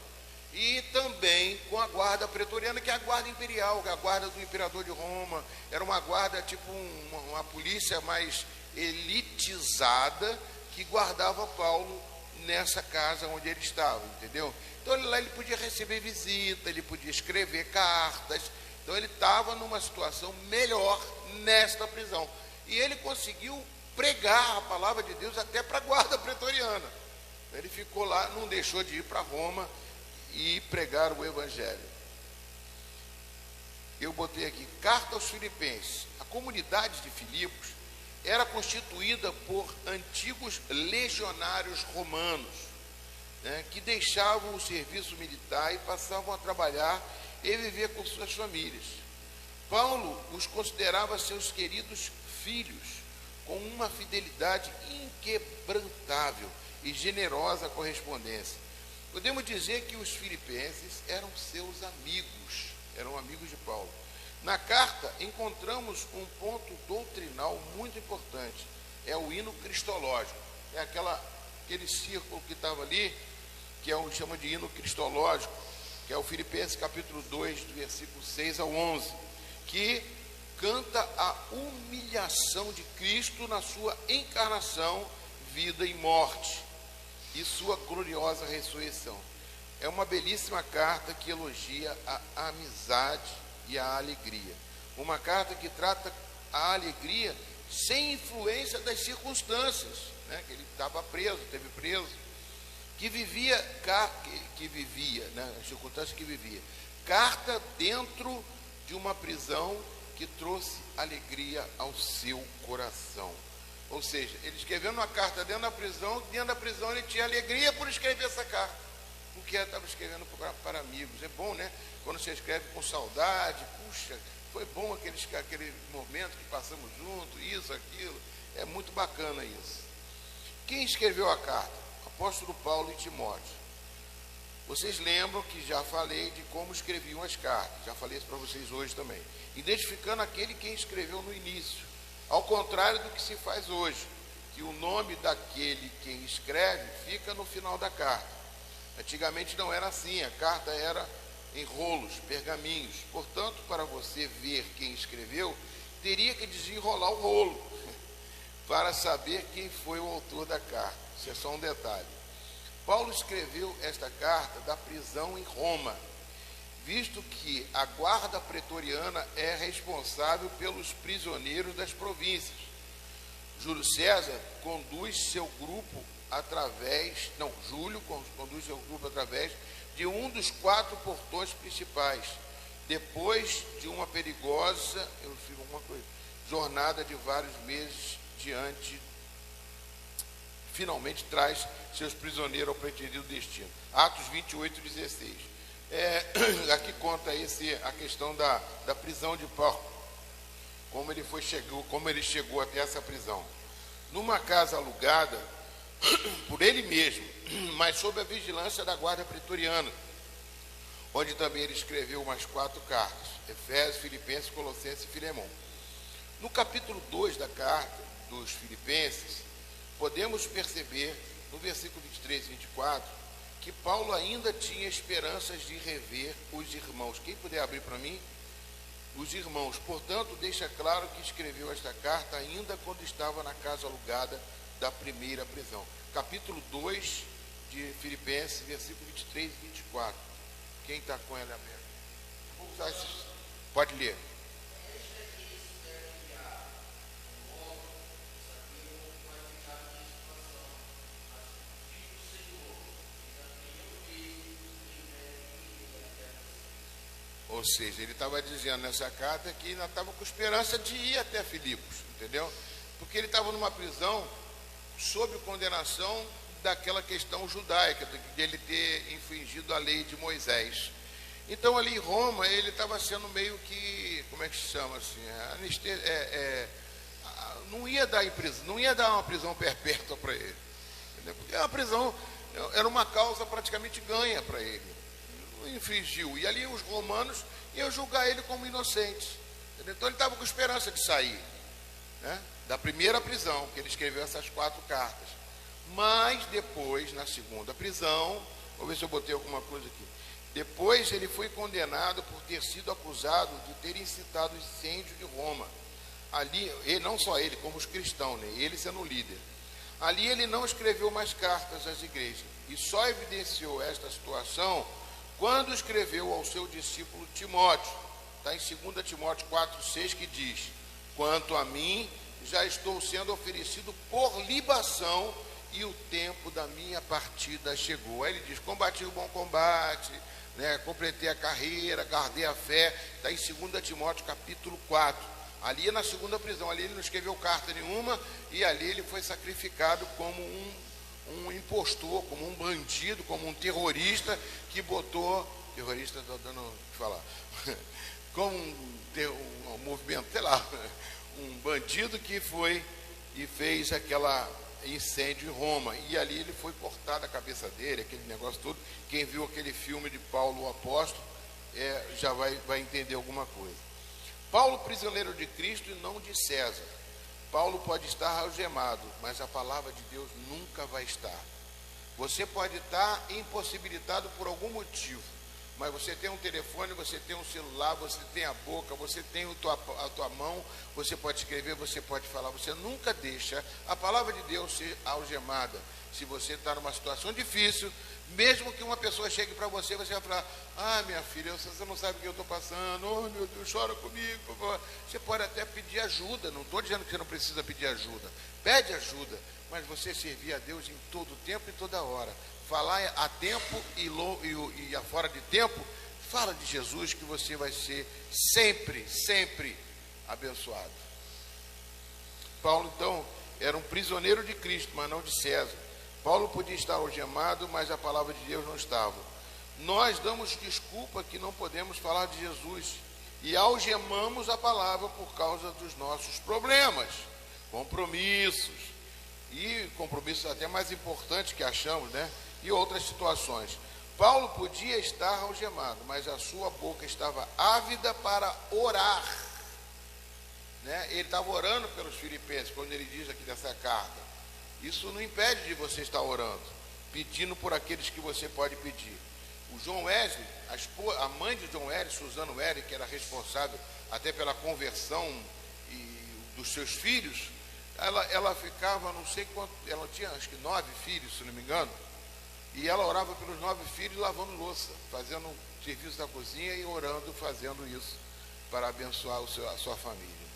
E também com a guarda pretoriana, que é a guarda imperial, que é a guarda do imperador de Roma. Era uma guarda, tipo uma polícia mais elitizada, que guardava Paulo nessa casa onde ele estava, entendeu? Então lá ele podia receber visita, ele podia escrever cartas, então ele estava numa situação melhor nesta prisão. E ele conseguiu pregar a palavra de Deus até para a guarda pretoriana. Ele ficou lá, não deixou de ir para Roma e pregar o evangelho. Eu botei aqui, carta aos Filipenses. A comunidade de Filipos era constituída por antigos legionários romanos, né, que deixavam o serviço militar e passavam a trabalhar e viver com suas famílias. Paulo os considerava seus queridos filhos, com uma fidelidade inquebrantável e generosa correspondência. Podemos dizer que os filipenses eram seus amigos, eram amigos de Paulo. Na carta encontramos um ponto doutrinal muito importante, é o hino cristológico, é aquele círculo que estava ali, que chama de hino cristológico, que é o Filipenses capítulo 2, do versículo 6 ao 11, que canta a humilhação de Cristo na sua encarnação, vida e morte, e sua gloriosa ressurreição. É uma belíssima carta que elogia a amizade e a alegria. Uma carta que trata a alegria sem influência das circunstâncias, né? Que ele estava preso, esteve preso, que vivia, né? As circunstâncias que vivia. Carta dentro de uma prisão que trouxe alegria ao seu coração. Ou seja, ele escrevendo uma carta dentro da prisão ele tinha alegria por escrever essa carta, porque ele estava escrevendo para amigos. É bom, né? Quando você escreve com saudade, puxa, foi bom aquele momento que passamos juntos, isso, aquilo, é muito bacana isso. Quem escreveu a carta? Apóstolo Paulo e Timóteo. Vocês lembram que já falei de como escreviam as cartas, já falei isso para vocês hoje também, identificando aquele quem escreveu no início, ao contrário do que se faz hoje, que o nome daquele quem escreve fica no final da carta. Antigamente não era assim, a carta era em rolos, pergaminhos, portanto, para você ver quem escreveu, teria que desenrolar o rolo, para saber quem foi o autor da carta. Isso é só um detalhe. Paulo escreveu esta carta da prisão em Roma, visto que a guarda pretoriana é responsável pelos prisioneiros das províncias. Júlio César conduz seu grupo Júlio conduz seu grupo através de um dos 4 portões principais, depois de uma perigosa jornada de vários meses finalmente traz seus prisioneiros ao pretendido destino. Atos 28, 16. Aqui conta a questão da prisão de Paulo, como ele chegou até essa prisão. Numa casa alugada por ele mesmo, mas sob a vigilância da guarda pretoriana, onde também ele escreveu umas 4 cartas, Efésios, Filipenses, Colossenses e Filemão. No capítulo 2 da carta dos Filipenses, podemos perceber, no versículo 23 e 24, que Paulo ainda tinha esperanças de rever os irmãos. Quem puder abrir para mim? Os irmãos. Portanto, deixa claro que escreveu esta carta ainda quando estava na casa alugada da primeira prisão. Capítulo 2 de Filipenses, versículo 23 e 24. Quem está com ela aberta? Vou usar esses. Pode ler. Ou seja, ele estava dizendo nessa carta que ainda estava com esperança de ir até Filipos, entendeu? Porque ele estava numa prisão sob condenação daquela questão judaica, de ele ter infringido a lei de Moisés. Então ali em Roma ele estava sendo meio que, como é que se chama assim, não ia dar uma prisão perpétua para ele, entendeu? Porque a prisão era uma causa praticamente ganha para ele. Infringiu, e ali os romanos iam julgar ele como inocente, entendeu? Então ele estava com esperança de sair, né, da primeira prisão, que ele escreveu essas 4 cartas. Mas depois, na segunda prisão, vou ver se eu botei alguma coisa aqui, depois ele foi condenado por ter sido acusado de ter incitado o incêndio de Roma. Ali, não só ele, como os cristãos, né, ele sendo o líder. Ali ele não escreveu mais cartas às igrejas e só evidenciou esta situação quando escreveu ao seu discípulo Timóteo. Está em 2 Timóteo 4,6, que diz: quanto a mim, já estou sendo oferecido por libação e o tempo da minha partida chegou. Aí ele diz: combati o bom combate, né, completei a carreira, guardei a fé. Está em 2 Timóteo capítulo 4. Ali na segunda prisão, ali ele não escreveu carta nenhuma, e ali ele foi sacrificado como um impostor, como um bandido, como um terrorista que botou, terrorista estou dando o que falar, como um movimento, sei lá, um bandido que foi e fez aquela incêndio em Roma, e ali ele foi cortada a cabeça dele, aquele negócio todo. Quem viu aquele filme de Paulo o Apóstolo já vai entender alguma coisa. Paulo, prisioneiro de Cristo e não de César. Paulo pode estar algemado, mas a palavra de Deus nunca vai estar. Você pode estar impossibilitado por algum motivo, mas você tem um telefone, você tem um celular, você tem a boca, você tem a tua mão, você pode escrever, você pode falar. Você nunca deixa a palavra de Deus ser algemada. Se você está numa situação difícil, mesmo que uma pessoa chegue para você, você vai falar: ah, minha filha, você não sabe o que eu estou passando, oh meu Deus, chora comigo, por favor. Você pode até pedir ajuda, não estou dizendo que você não precisa pedir ajuda, pede ajuda, mas você servir a Deus em todo tempo e toda hora. Falar a tempo e a fora de tempo, fala de Jesus, que você vai ser sempre, sempre abençoado. Paulo, então, era um prisioneiro de Cristo, mas não de César. Paulo podia estar algemado, mas a palavra de Deus não estava. Nós damos desculpa que não podemos falar de Jesus e algemamos a palavra por causa dos nossos problemas, compromissos até mais importantes que achamos, né? E outras situações. Paulo podia estar algemado, mas a sua boca estava ávida para orar, né? Ele estava orando pelos filipenses, quando ele diz aqui nessa carta. Isso não impede de você estar orando, pedindo por aqueles que você pode pedir. O John Wesley, a mãe de John Wesley, Susana Wesley, que era responsável até pela conversão dos seus filhos, ela ficava, não sei quanto, ela tinha acho que 9 filhos, se não me engano, e ela orava pelos 9 filhos lavando louça, fazendo serviço da cozinha e orando, fazendo isso para abençoar a sua família.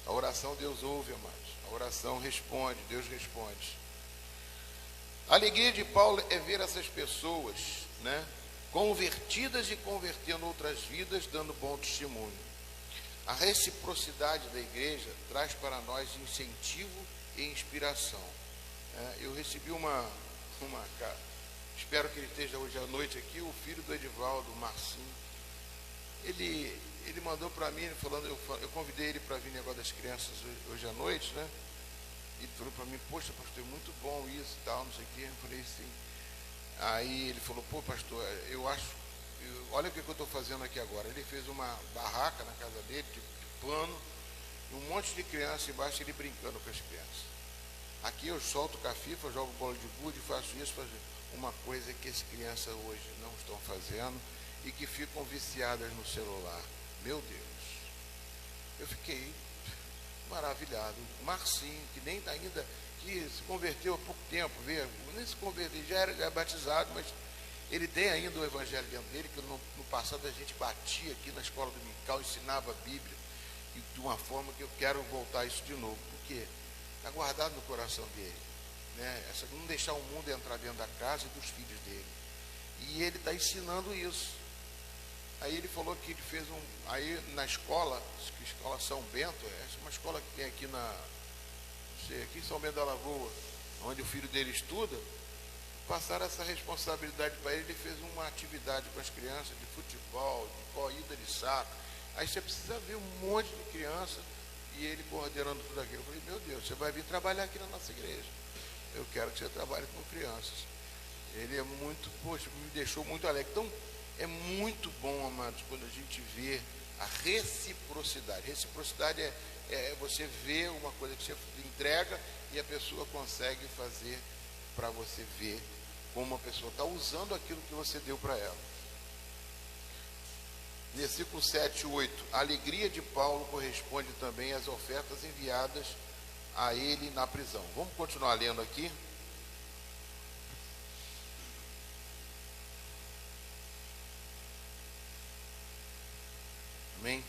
A oração Deus ouve, amados. A oração responde, Deus responde. A alegria de Paulo é ver essas pessoas, né, convertidas e convertendo outras vidas, dando bom testemunho. A reciprocidade da igreja traz para nós incentivo e inspiração. Eu recebi espero que ele esteja hoje à noite aqui, o filho do Edivaldo, Marcinho. Ele mandou para mim, falando, eu convidei ele para vir negócio das crianças hoje à noite, né? E falou para mim: poxa, pastor, é muito bom isso e tal, não sei o quê. Eu falei: sim. Aí ele falou: pô, pastor, olha o que eu estou fazendo aqui agora. Ele fez uma barraca na casa dele, de pano, e um monte de criança embaixo, ele brincando com as crianças. Aqui eu solto cafifa, jogo bola de gude, faço uma coisa que as crianças hoje não estão fazendo e que ficam viciadas no celular. Meu Deus, eu fiquei maravilhado. O Marcinho, que nem ainda, que se converteu há pouco tempo, nem se converteu, já era batizado, mas ele tem ainda o evangelho dentro dele, que no passado a gente batia aqui na escola dominical, ensinava a Bíblia, e de uma forma que eu quero voltar isso de novo, porque está guardado no coração dele, né? Não deixar o mundo entrar dentro da casa e dos filhos dele, e ele está ensinando isso. Aí ele falou que ele fez aí na escola São Bento, essa é uma escola que tem aqui aqui em São Bento da Lagoa, onde o filho dele estuda. Passaram essa responsabilidade para ele. Ele fez uma atividade com as crianças de futebol, de corrida de saco. Aí você precisa ver um monte de criança e ele coordenando tudo aquilo. Eu falei: meu Deus, você vai vir trabalhar aqui na nossa igreja. Eu quero que você trabalhe com crianças. Ele é muito, poxa, me deixou muito alegre. Então, é muito bom, amados, quando a gente vê a reciprocidade. Reciprocidade é você ver uma coisa que você entrega e a pessoa consegue fazer para você ver como a pessoa está usando aquilo que você deu para ela. Versículo 7 e 8. A alegria de Paulo corresponde também às ofertas enviadas a ele na prisão. Vamos continuar lendo aqui. Amém?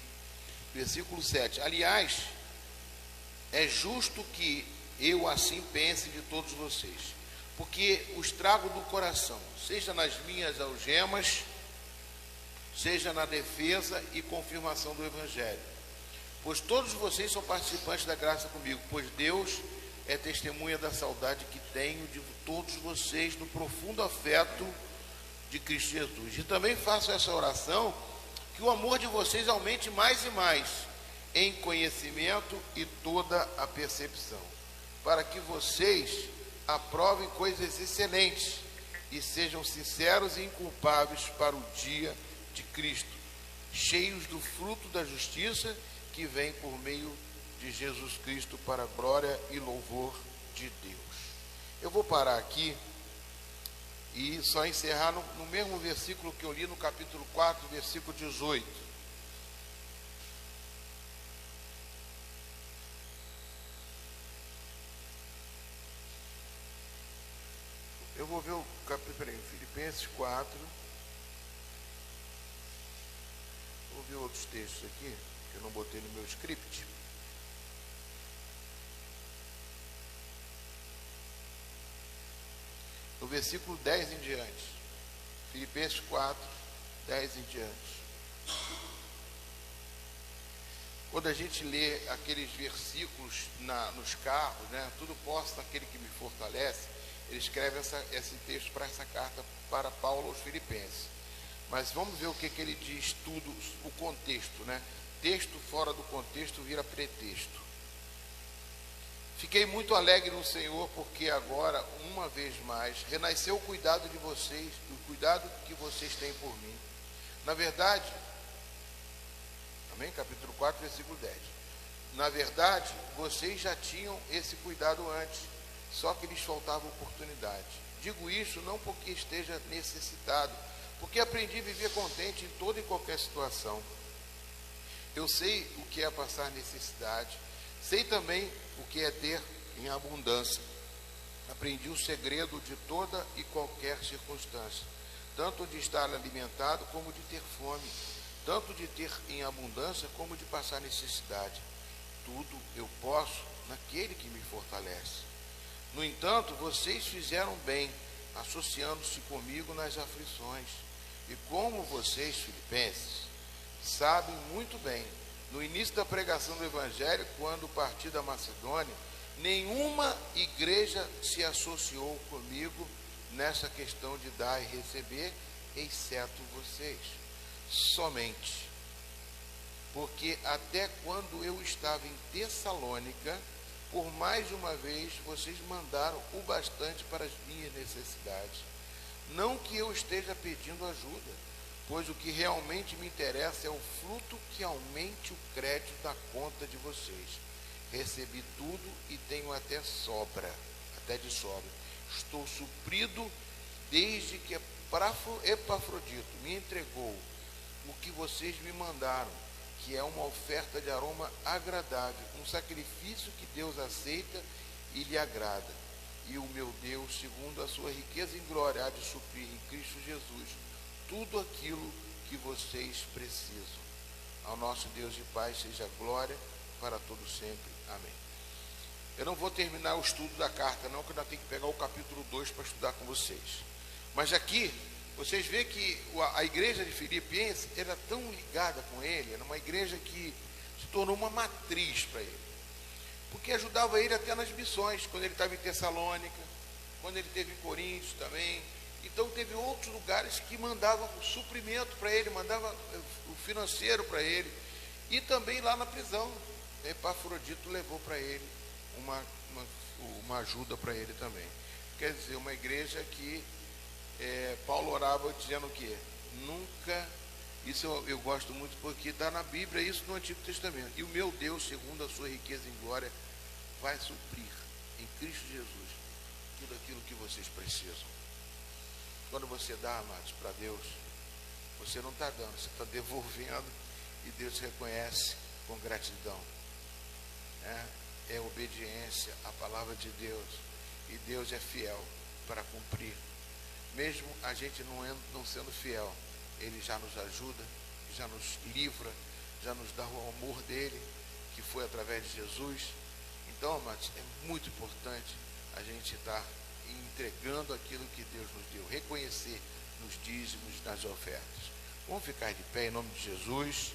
Versículo 7. Aliás, é justo que eu assim pense de todos vocês, porque os trago do coração, seja nas minhas algemas, seja na defesa e confirmação do Evangelho. Pois todos vocês são participantes da graça comigo, pois Deus é testemunha da saudade que tenho de todos vocês no profundo afeto de Cristo Jesus. E também faço essa oração, que o amor de vocês aumente mais e mais em conhecimento e toda a percepção, para que vocês aprovem coisas excelentes e sejam sinceros e inculpáveis para o dia de Cristo, cheios do fruto da justiça que vem por meio de Jesus Cristo para a glória e louvor de Deus. Eu vou parar aqui e só encerrar no mesmo versículo que eu li no capítulo 4, versículo 18. Eu vou ver o capítulo, Filipenses 4. Vou ver outros textos aqui, que eu não botei no meu script. No versículo 10 em diante. Filipenses 4, 10 em diante. Quando a gente lê aqueles versículos nos carros, né, tudo posso naquele que me fortalece, ele escreve esse texto para essa carta para Paulo aos Filipenses. Mas vamos ver o que ele diz, tudo, o contexto, né? Texto fora do contexto vira pretexto. Fiquei muito alegre no Senhor, porque agora, uma vez mais, renasceu o cuidado de vocês, o cuidado que vocês têm por mim. Na verdade, amém? Capítulo 4, versículo 10. Na verdade, vocês já tinham esse cuidado antes, só que lhes faltava oportunidade. Digo isso não porque esteja necessitado, porque aprendi a viver contente em toda e qualquer situação. Eu sei o que é passar necessidade, sei também o que é ter em abundância. Aprendi o segredo de toda e qualquer circunstância, tanto de estar alimentado como de ter fome, tanto de ter em abundância como de passar necessidade. Tudo eu posso naquele que me fortalece. No entanto, vocês fizeram bem, associando-se comigo nas aflições. E como vocês, filipenses, sabem muito bem, no início da pregação do Evangelho, quando parti da Macedônia, nenhuma igreja se associou comigo nessa questão de dar e receber, exceto vocês. Somente. Porque até quando eu estava em Tessalônica, por mais de uma vez, vocês mandaram o bastante para as minhas necessidades. Não que eu esteja pedindo ajuda, pois o que realmente me interessa é o fruto que aumente o crédito da conta de vocês. Recebi tudo e tenho até de sobra. Estou suprido desde que Epafrodito me entregou o que vocês me mandaram, que é uma oferta de aroma agradável, um sacrifício que Deus aceita e lhe agrada. E o meu Deus, segundo a sua riqueza em glória, há de suprir em Cristo Jesus tudo aquilo que vocês precisam. Ao nosso Deus e Pai seja glória para todo sempre. Amém. Eu não vou terminar o estudo da carta, não, que eu ainda tenho que pegar o capítulo 2 para estudar com vocês. Mas aqui, vocês veem que a igreja de Filipenses era tão ligada com ele, era uma igreja que se tornou uma matriz para ele. Porque ajudava ele até nas missões, quando ele estava em Tessalônica, quando ele esteve em Coríntios também. Então teve outros lugares que mandavam o suprimento para ele, mandavam o financeiro para ele. E também lá na prisão, Epafrodito levou para ele uma ajuda para ele também. Quer dizer, uma igreja que Paulo orava dizendo o quê? Nunca, isso eu gosto muito porque está na Bíblia, isso no Antigo Testamento. E o meu Deus, segundo a sua riqueza em glória, vai suprir em Cristo Jesus tudo aquilo que vocês precisam. Quando você dá, amados, para Deus, você não está dando, você está devolvendo e Deus reconhece com gratidão. é obediência à palavra de Deus. E Deus é fiel para cumprir. Mesmo a gente não sendo fiel, Ele já nos ajuda, já nos livra, já nos dá o amor dEle, que foi através de Jesus. Então, amados, é muito importante a gente estar entregando aquilo que Deus nos deu, reconhecer nos dízimos, nas ofertas. Vamos ficar de pé em nome de Jesus.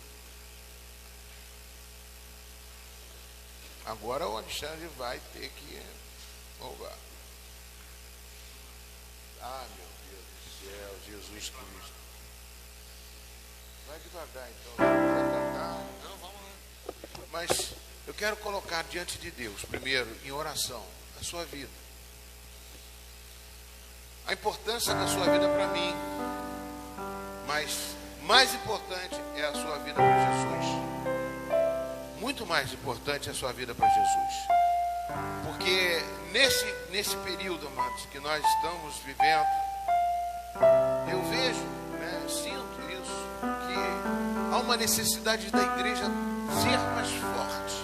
Agora o Alexandre vai ter que louvar. Ah, meu Deus do céu, Jesus Cristo. Vai devagar então, vai cantar. Não, vamos lá. Mas eu quero colocar diante de Deus, primeiro, em oração, a sua vida. A importância da sua vida para mim. Mas mais importante é a sua vida para Jesus. Muito mais importante é a sua vida para Jesus. Porque nesse período, amados, que nós estamos vivendo, eu vejo, sinto isso, que há uma necessidade da igreja ser mais forte.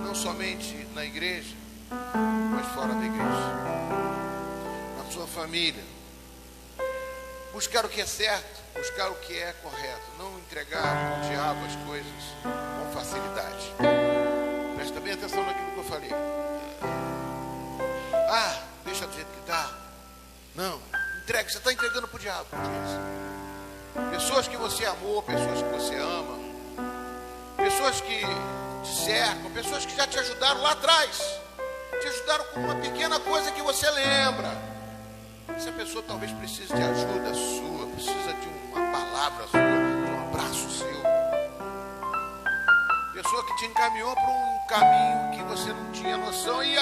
Não somente na igreja, mas fora da igreja. Na sua família. Buscar o que é certo, buscar o que é correto. Não entregar ao diabo as coisas com facilidade. Presta bem atenção naquilo que eu falei. Ah, deixa do jeito que está. Não, entrega, você está entregando para o diabo. Pessoas que você amou, pessoas que você ama, pessoas que te cercam, pessoas que já te ajudaram lá atrás, te ajudaram com uma pequena coisa que você lembra. Essa pessoa talvez precise de ajuda sua, precisa de uma palavra sua, de um abraço seu. Pessoa que te encaminhou para um caminho que você não tinha noção e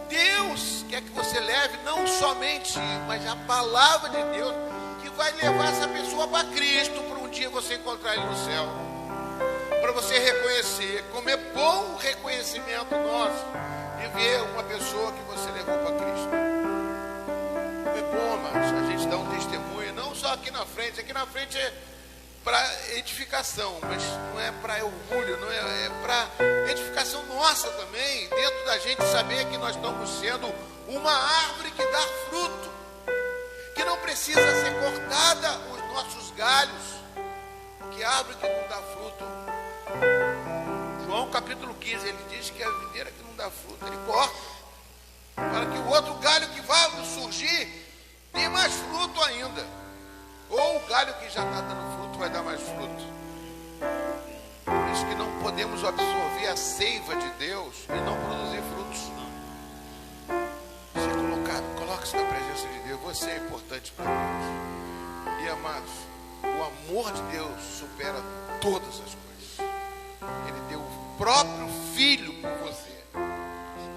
Deus quer que você leve não somente, mas a palavra de Deus que vai levar essa pessoa para Cristo, para um dia você encontrar Ele no céu. Para você reconhecer, como é bom o reconhecimento nosso de ver uma pessoa que você levou para Cristo. É bom, mas a gente dá um testemunho, não só aqui na frente é para edificação, mas não é para orgulho, não é para edificação nossa também, dentro da gente saber que nós estamos sendo uma árvore que dá fruto, que não precisa ser cortada os nossos galhos, porque árvore que não dá fruto, João capítulo 15, ele diz que a videira que não dá fruto, ele corta, para que o outro galho que vai surgir dê mais fruto ainda. Ou o galho que já está dando fruto vai dar mais fruto. Por isso que não podemos absorver a seiva de Deus e não produzir frutos. Ser colocado, coloque-se na presença de Deus. Você é importante para Deus. E amados, o amor de Deus supera todas as coisas. Ele deu o próprio Filho por você.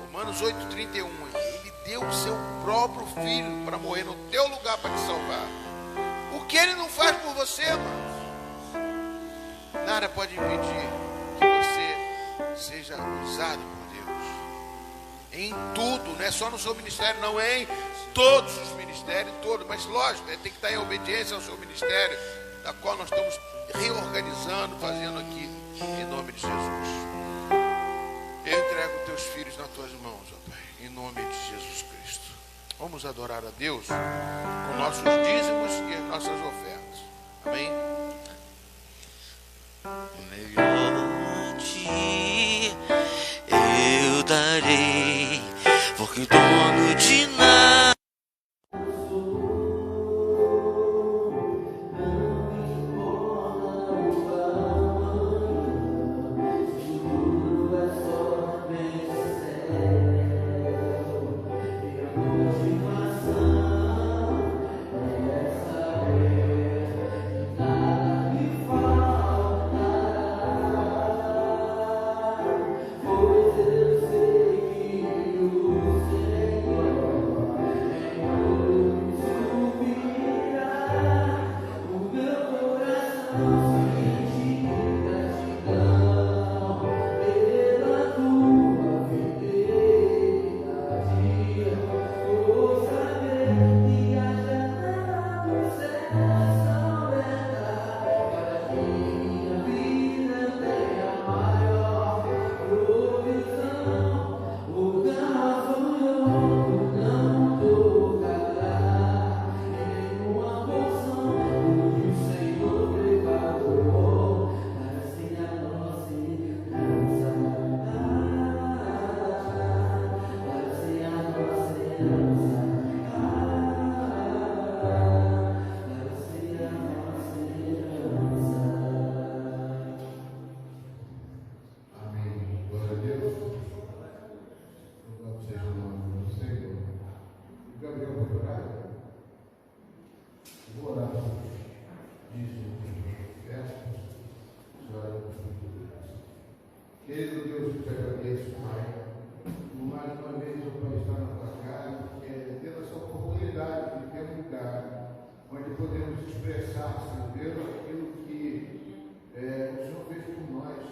Romanos 8,31. Ele deu o seu próprio Filho para morrer no teu lugar para te salvar. O que Ele não faz por você, amados? Nada pode impedir que você seja usado por Deus. Em tudo, não é só no seu ministério, não é em todos os ministérios, todos, mas lógico, tem que estar em obediência ao seu ministério, da qual nós estamos reorganizando, fazendo aqui, em nome de Jesus. Eu entrego teus filhos nas tuas mãos, ó Pai, em nome de Jesus Cristo. Vamos adorar a Deus com nossos dízimos e as nossas ofertas. Amém? O melhor a ti eu darei, porque dono de nada. Senhor expressar, Senhor Deus, aquilo que o Senhor fez por nós.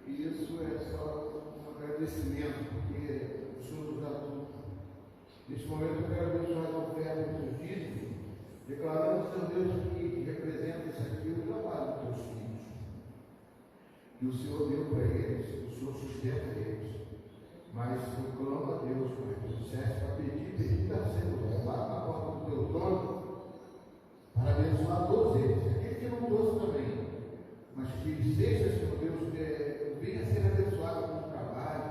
E isso é só um agradecimento, porque o Senhor nos dá tudo. Neste momento eu quero abençoar a oferta do teu dízimo, declarando, Senhor Deus, que representa isso aqui o trabalho dos teus filhos. Que o Senhor deu para eles, o Senhor sustenta eles. Mas eu clamo a Deus, Pai, que tu disseste para pedir está sendo lá na porta do teu trono, para abençoar todos eles, aquele que não trouxe também, mas que seja, Senhor Deus, venha ser abençoado com o trabalho,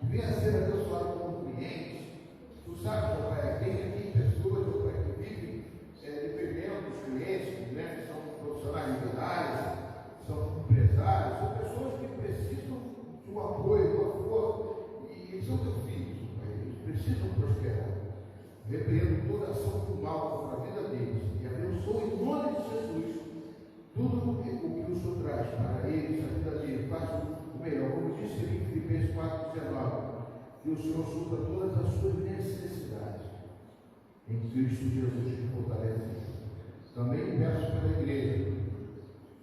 venha ser abençoado com o cliente. Tu sabes, meu Pai, tem aqui pessoas, meu Pai, que vivem dependendo dos clientes, né, que são profissionais liberais, são empresários, são pessoas que precisam de um apoio, de uma força, e são teus filhos, Pai, eles precisam prosperar. Repreendo toda ação do mal contra a vida deles e abençoo em nome de Jesus tudo o que o Senhor traz para eles, a vida deles, faz o melhor. Como disse em Filipenses 4,19, que o Senhor supra todas as suas necessidades em Cristo Jesus que fortalece. Também peço pela igreja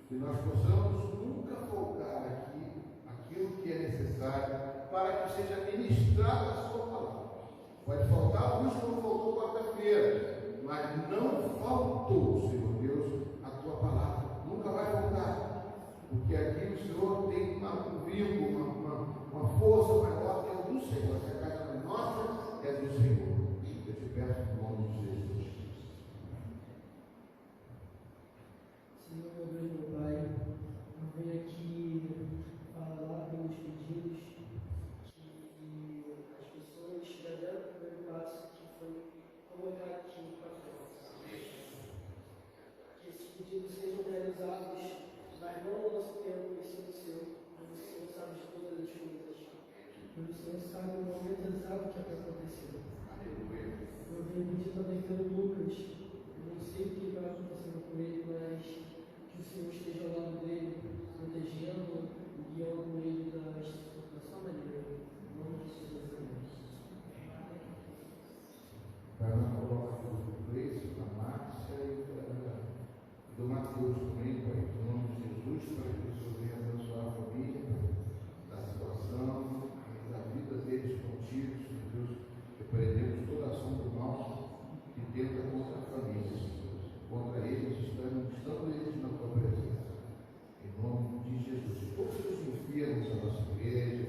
que nós possamos nunca faltar aqui aquilo que é necessário para que seja ministrada a sua palavra. Pode faltar alguns como faltou quarta-feira, mas não faltou, Senhor Deus, a tua palavra. Nunca vai faltar, porque aqui o Senhor tem um vínculo, uma força maior que é o do Senhor. Essa casa não é nossa, é do Senhor. Eu te peço no nome de Jesus. Senhor, meu Deus, meu Pai, eu venho aqui falar pelos pedidos que as pessoas fizeram o primeiro passo, que foi colocar aqui para frente. Que esses pedidos sejam realizados, mas não no nosso tempo, e sim no seu. O Senhor sabe de todas as coisas. O Senhor sabe o momento exato que é para acontecer. Eu venho pedir também pelo Lucas. Eu não sei o que vai acontecendo com ele, mas que o Senhor esteja ao lado dele, protegendo e guiando ele da sua maneira. Em nome de Jesus, amém. Para não colocar o Gleice, a Márcia e do Mateus também, Pai, em nome de Jesus, para que o Senhor venha abençoar a família, da situação, da vida deles contigo, Senhor Deus, repreendemos toda ação do mal que tenta contra a família, Senhor, contra eles, estando eles na tua presença. Em nome de Jesus. Todos os enfermos da nossa igreja,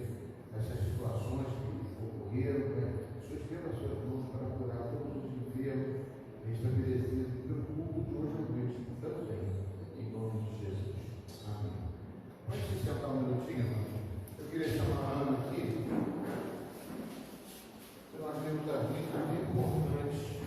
essas situações que ocorreram, Pai, o Senhor estenda as suas mãos para curar todos os enfermos, restabelecidos pelo culto de hoje à noite também, em nome de Jesus. Amém. Pode se sentar um minutinho, irmão? Eu queria chamar a Ana aqui. Nós temos avisos importantes.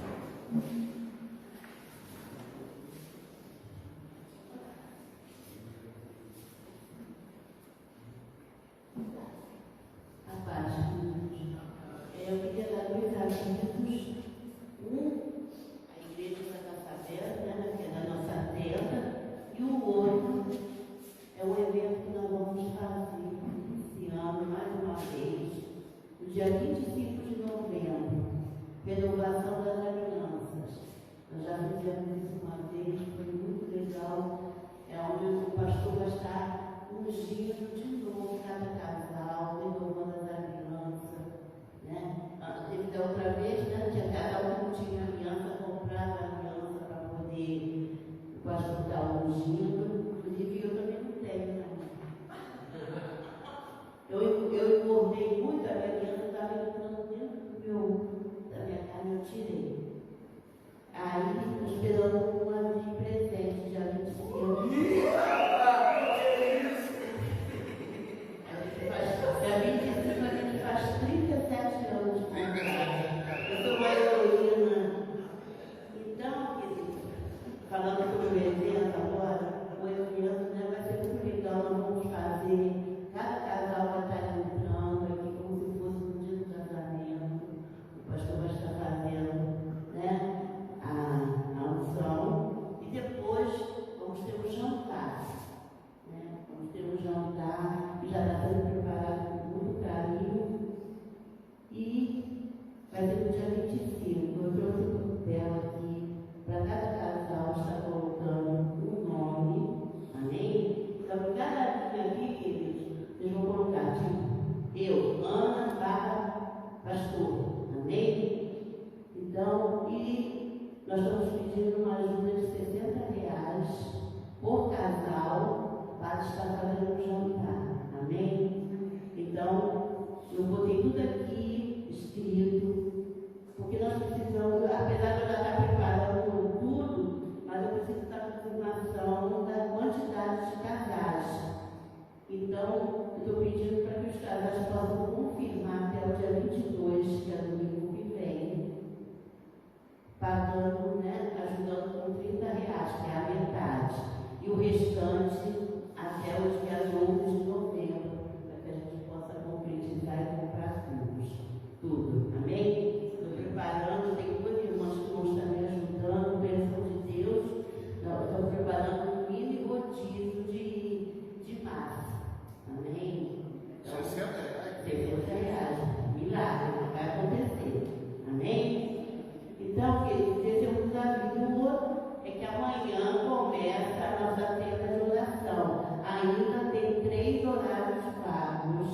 é que amanhã começa a nossa tenda de oração. Ainda tem 3 horários pagos.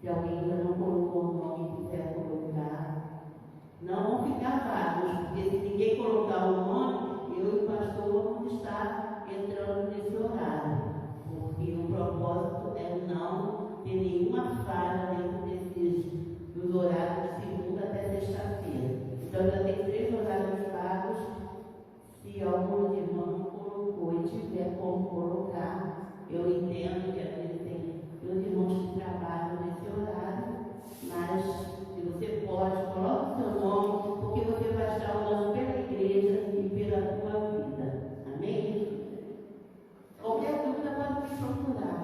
Se alguém ainda não colocou o nome e quiser colocar, não vão ficar vagos, porque se ninguém colocar o nome, eu e o pastor vamos estar entrando nesse horário. Porque o propósito é não ter nenhuma falha dentro dos horários de segunda até sexta-feira. Então já tem 3 horários pagos. Se algum irmão não colocou e tiver como colocar, eu entendo que às vezes tem meus irmãos que trabalham nesse horário, mas se você pode, coloque o seu nome, porque você vai estar orando pela igreja e pela tua vida. Amém? Qualquer dúvida pode me procurar.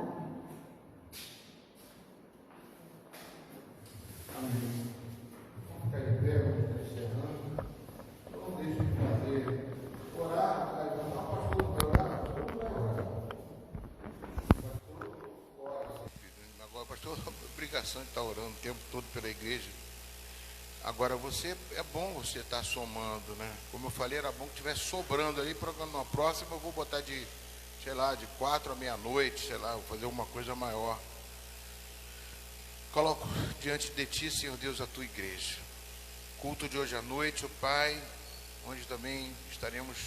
Amém. Vamos ficar de pé, vamos estar encerrando. Não deixe de fazer. Orar, agora, pastor, a obrigação de estar orando o tempo todo pela igreja. Agora, é bom você estar somando, né? Como eu falei, era bom que estivesse sobrando ali, para na próxima eu vou botar de 4 à meia-noite, vou fazer uma coisa maior. Coloco diante de ti, Senhor Deus, a tua igreja. Culto de hoje à noite, ó Pai, onde também estaremos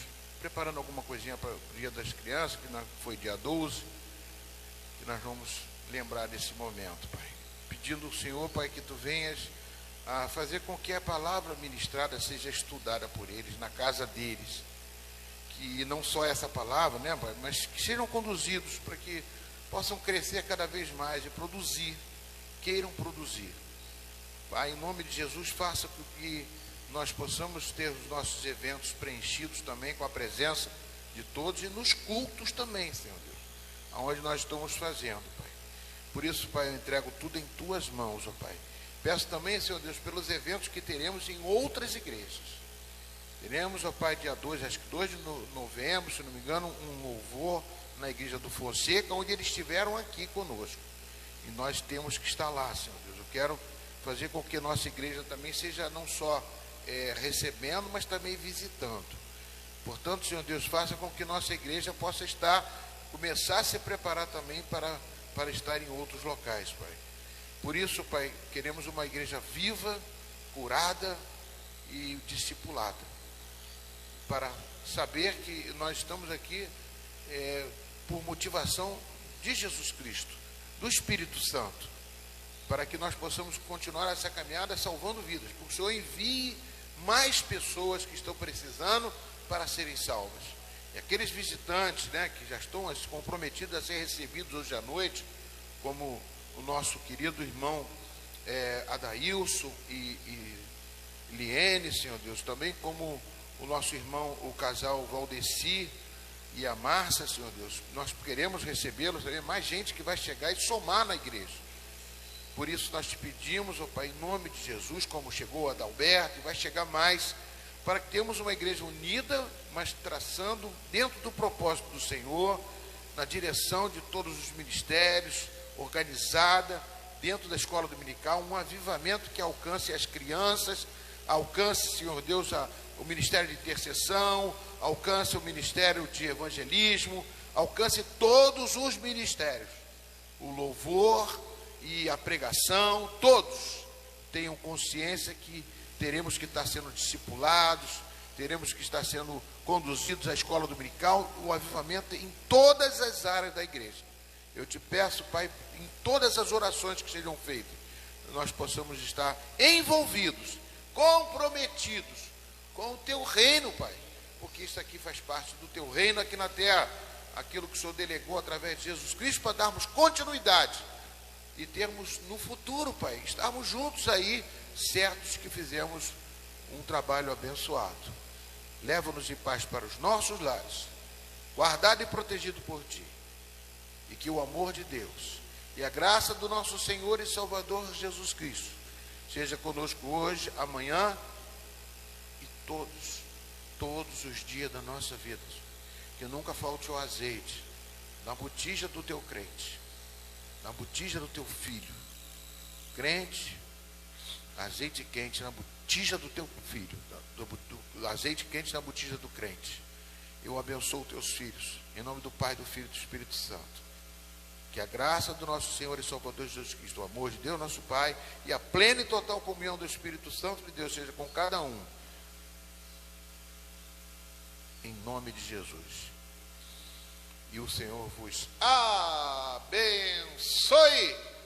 preparando alguma coisinha para o Dia das Crianças, que foi dia 12, que nós vamos lembrar desse momento, Pai. Pedindo ao Senhor, Pai, que tu venhas a fazer com que a palavra ministrada seja estudada por eles, na casa deles. Que não só essa palavra, né, Pai, mas que sejam conduzidos para que possam crescer cada vez mais e produzir, queiram produzir. Pai, em nome de Jesus, faça com que nós possamos ter os nossos eventos preenchidos também com a presença de todos e nos cultos também, Senhor Deus, aonde nós estamos fazendo, Pai. Por isso, Pai, eu entrego tudo em tuas mãos, ó Pai. Peço também, Senhor Deus, pelos eventos que teremos em outras igrejas. Teremos, ó Pai, dia 2, acho que 2 de novembro, se não me engano, um louvor na igreja do Fonseca, onde eles estiveram aqui conosco. E nós temos que estar lá, Senhor Deus. Eu quero fazer com que a nossa igreja também seja não só recebendo, mas também visitando. Portanto, Senhor Deus, faça com que nossa igreja possa começar a se preparar também para estar em outros locais, Pai. Por isso, Pai, queremos uma igreja viva, curada e discipulada, para saber que nós estamos aqui por motivação de Jesus Cristo, do Espírito Santo, para que nós possamos continuar essa caminhada salvando vidas, porque o Senhor envie mais pessoas que estão precisando para serem salvas. E aqueles visitantes, né, que já estão comprometidos a ser recebidos hoje à noite, como o nosso querido irmão Adailson e Liene, Senhor Deus, também como o nosso irmão, o casal Valdeci e a Márcia, Senhor Deus, nós queremos recebê-los, mais gente que vai chegar e somar na igreja. Por isso nós te pedimos, ó Pai, em nome de Jesus, como chegou a Adalberto, e vai chegar mais, para que tenhamos uma igreja unida, mas traçando dentro do propósito do Senhor, na direção de todos os ministérios, organizada, dentro da escola dominical, um avivamento que alcance as crianças, alcance, Senhor Deus, o ministério de intercessão, alcance o ministério de evangelismo, alcance todos os ministérios, o louvor e a pregação, todos tenham consciência que teremos que estar sendo discipulados, teremos que estar sendo conduzidos à escola dominical, o avivamento em todas as áreas da igreja. Eu te peço, Pai, em todas as orações que sejam feitas, nós possamos estar envolvidos, comprometidos com o teu reino, Pai, porque isso aqui faz parte do teu reino aqui na terra, aquilo que o Senhor delegou através de Jesus Cristo, para darmos continuidade e termos no futuro, Pai, estarmos juntos aí, certos que fizemos um trabalho abençoado. Leva-nos em paz para os nossos lares, guardado e protegido por Ti, e que o amor de Deus e a graça do nosso Senhor e Salvador Jesus Cristo seja conosco hoje, amanhã e todos os dias da nossa vida. Que nunca falte o azeite na botija do teu crente, na botija do teu filho. Crente, azeite quente na botija do teu filho, do azeite quente na botija do crente. Eu abençoo teus filhos, em nome do Pai, do Filho e do Espírito Santo. Que a graça do nosso Senhor e Salvador Jesus Cristo, o amor de Deus, nosso Pai, e a plena e total comunhão do Espírito Santo de Deus seja com cada um. Em nome de Jesus. E o Senhor vos abençoe.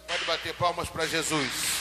Pode bater palmas para Jesus.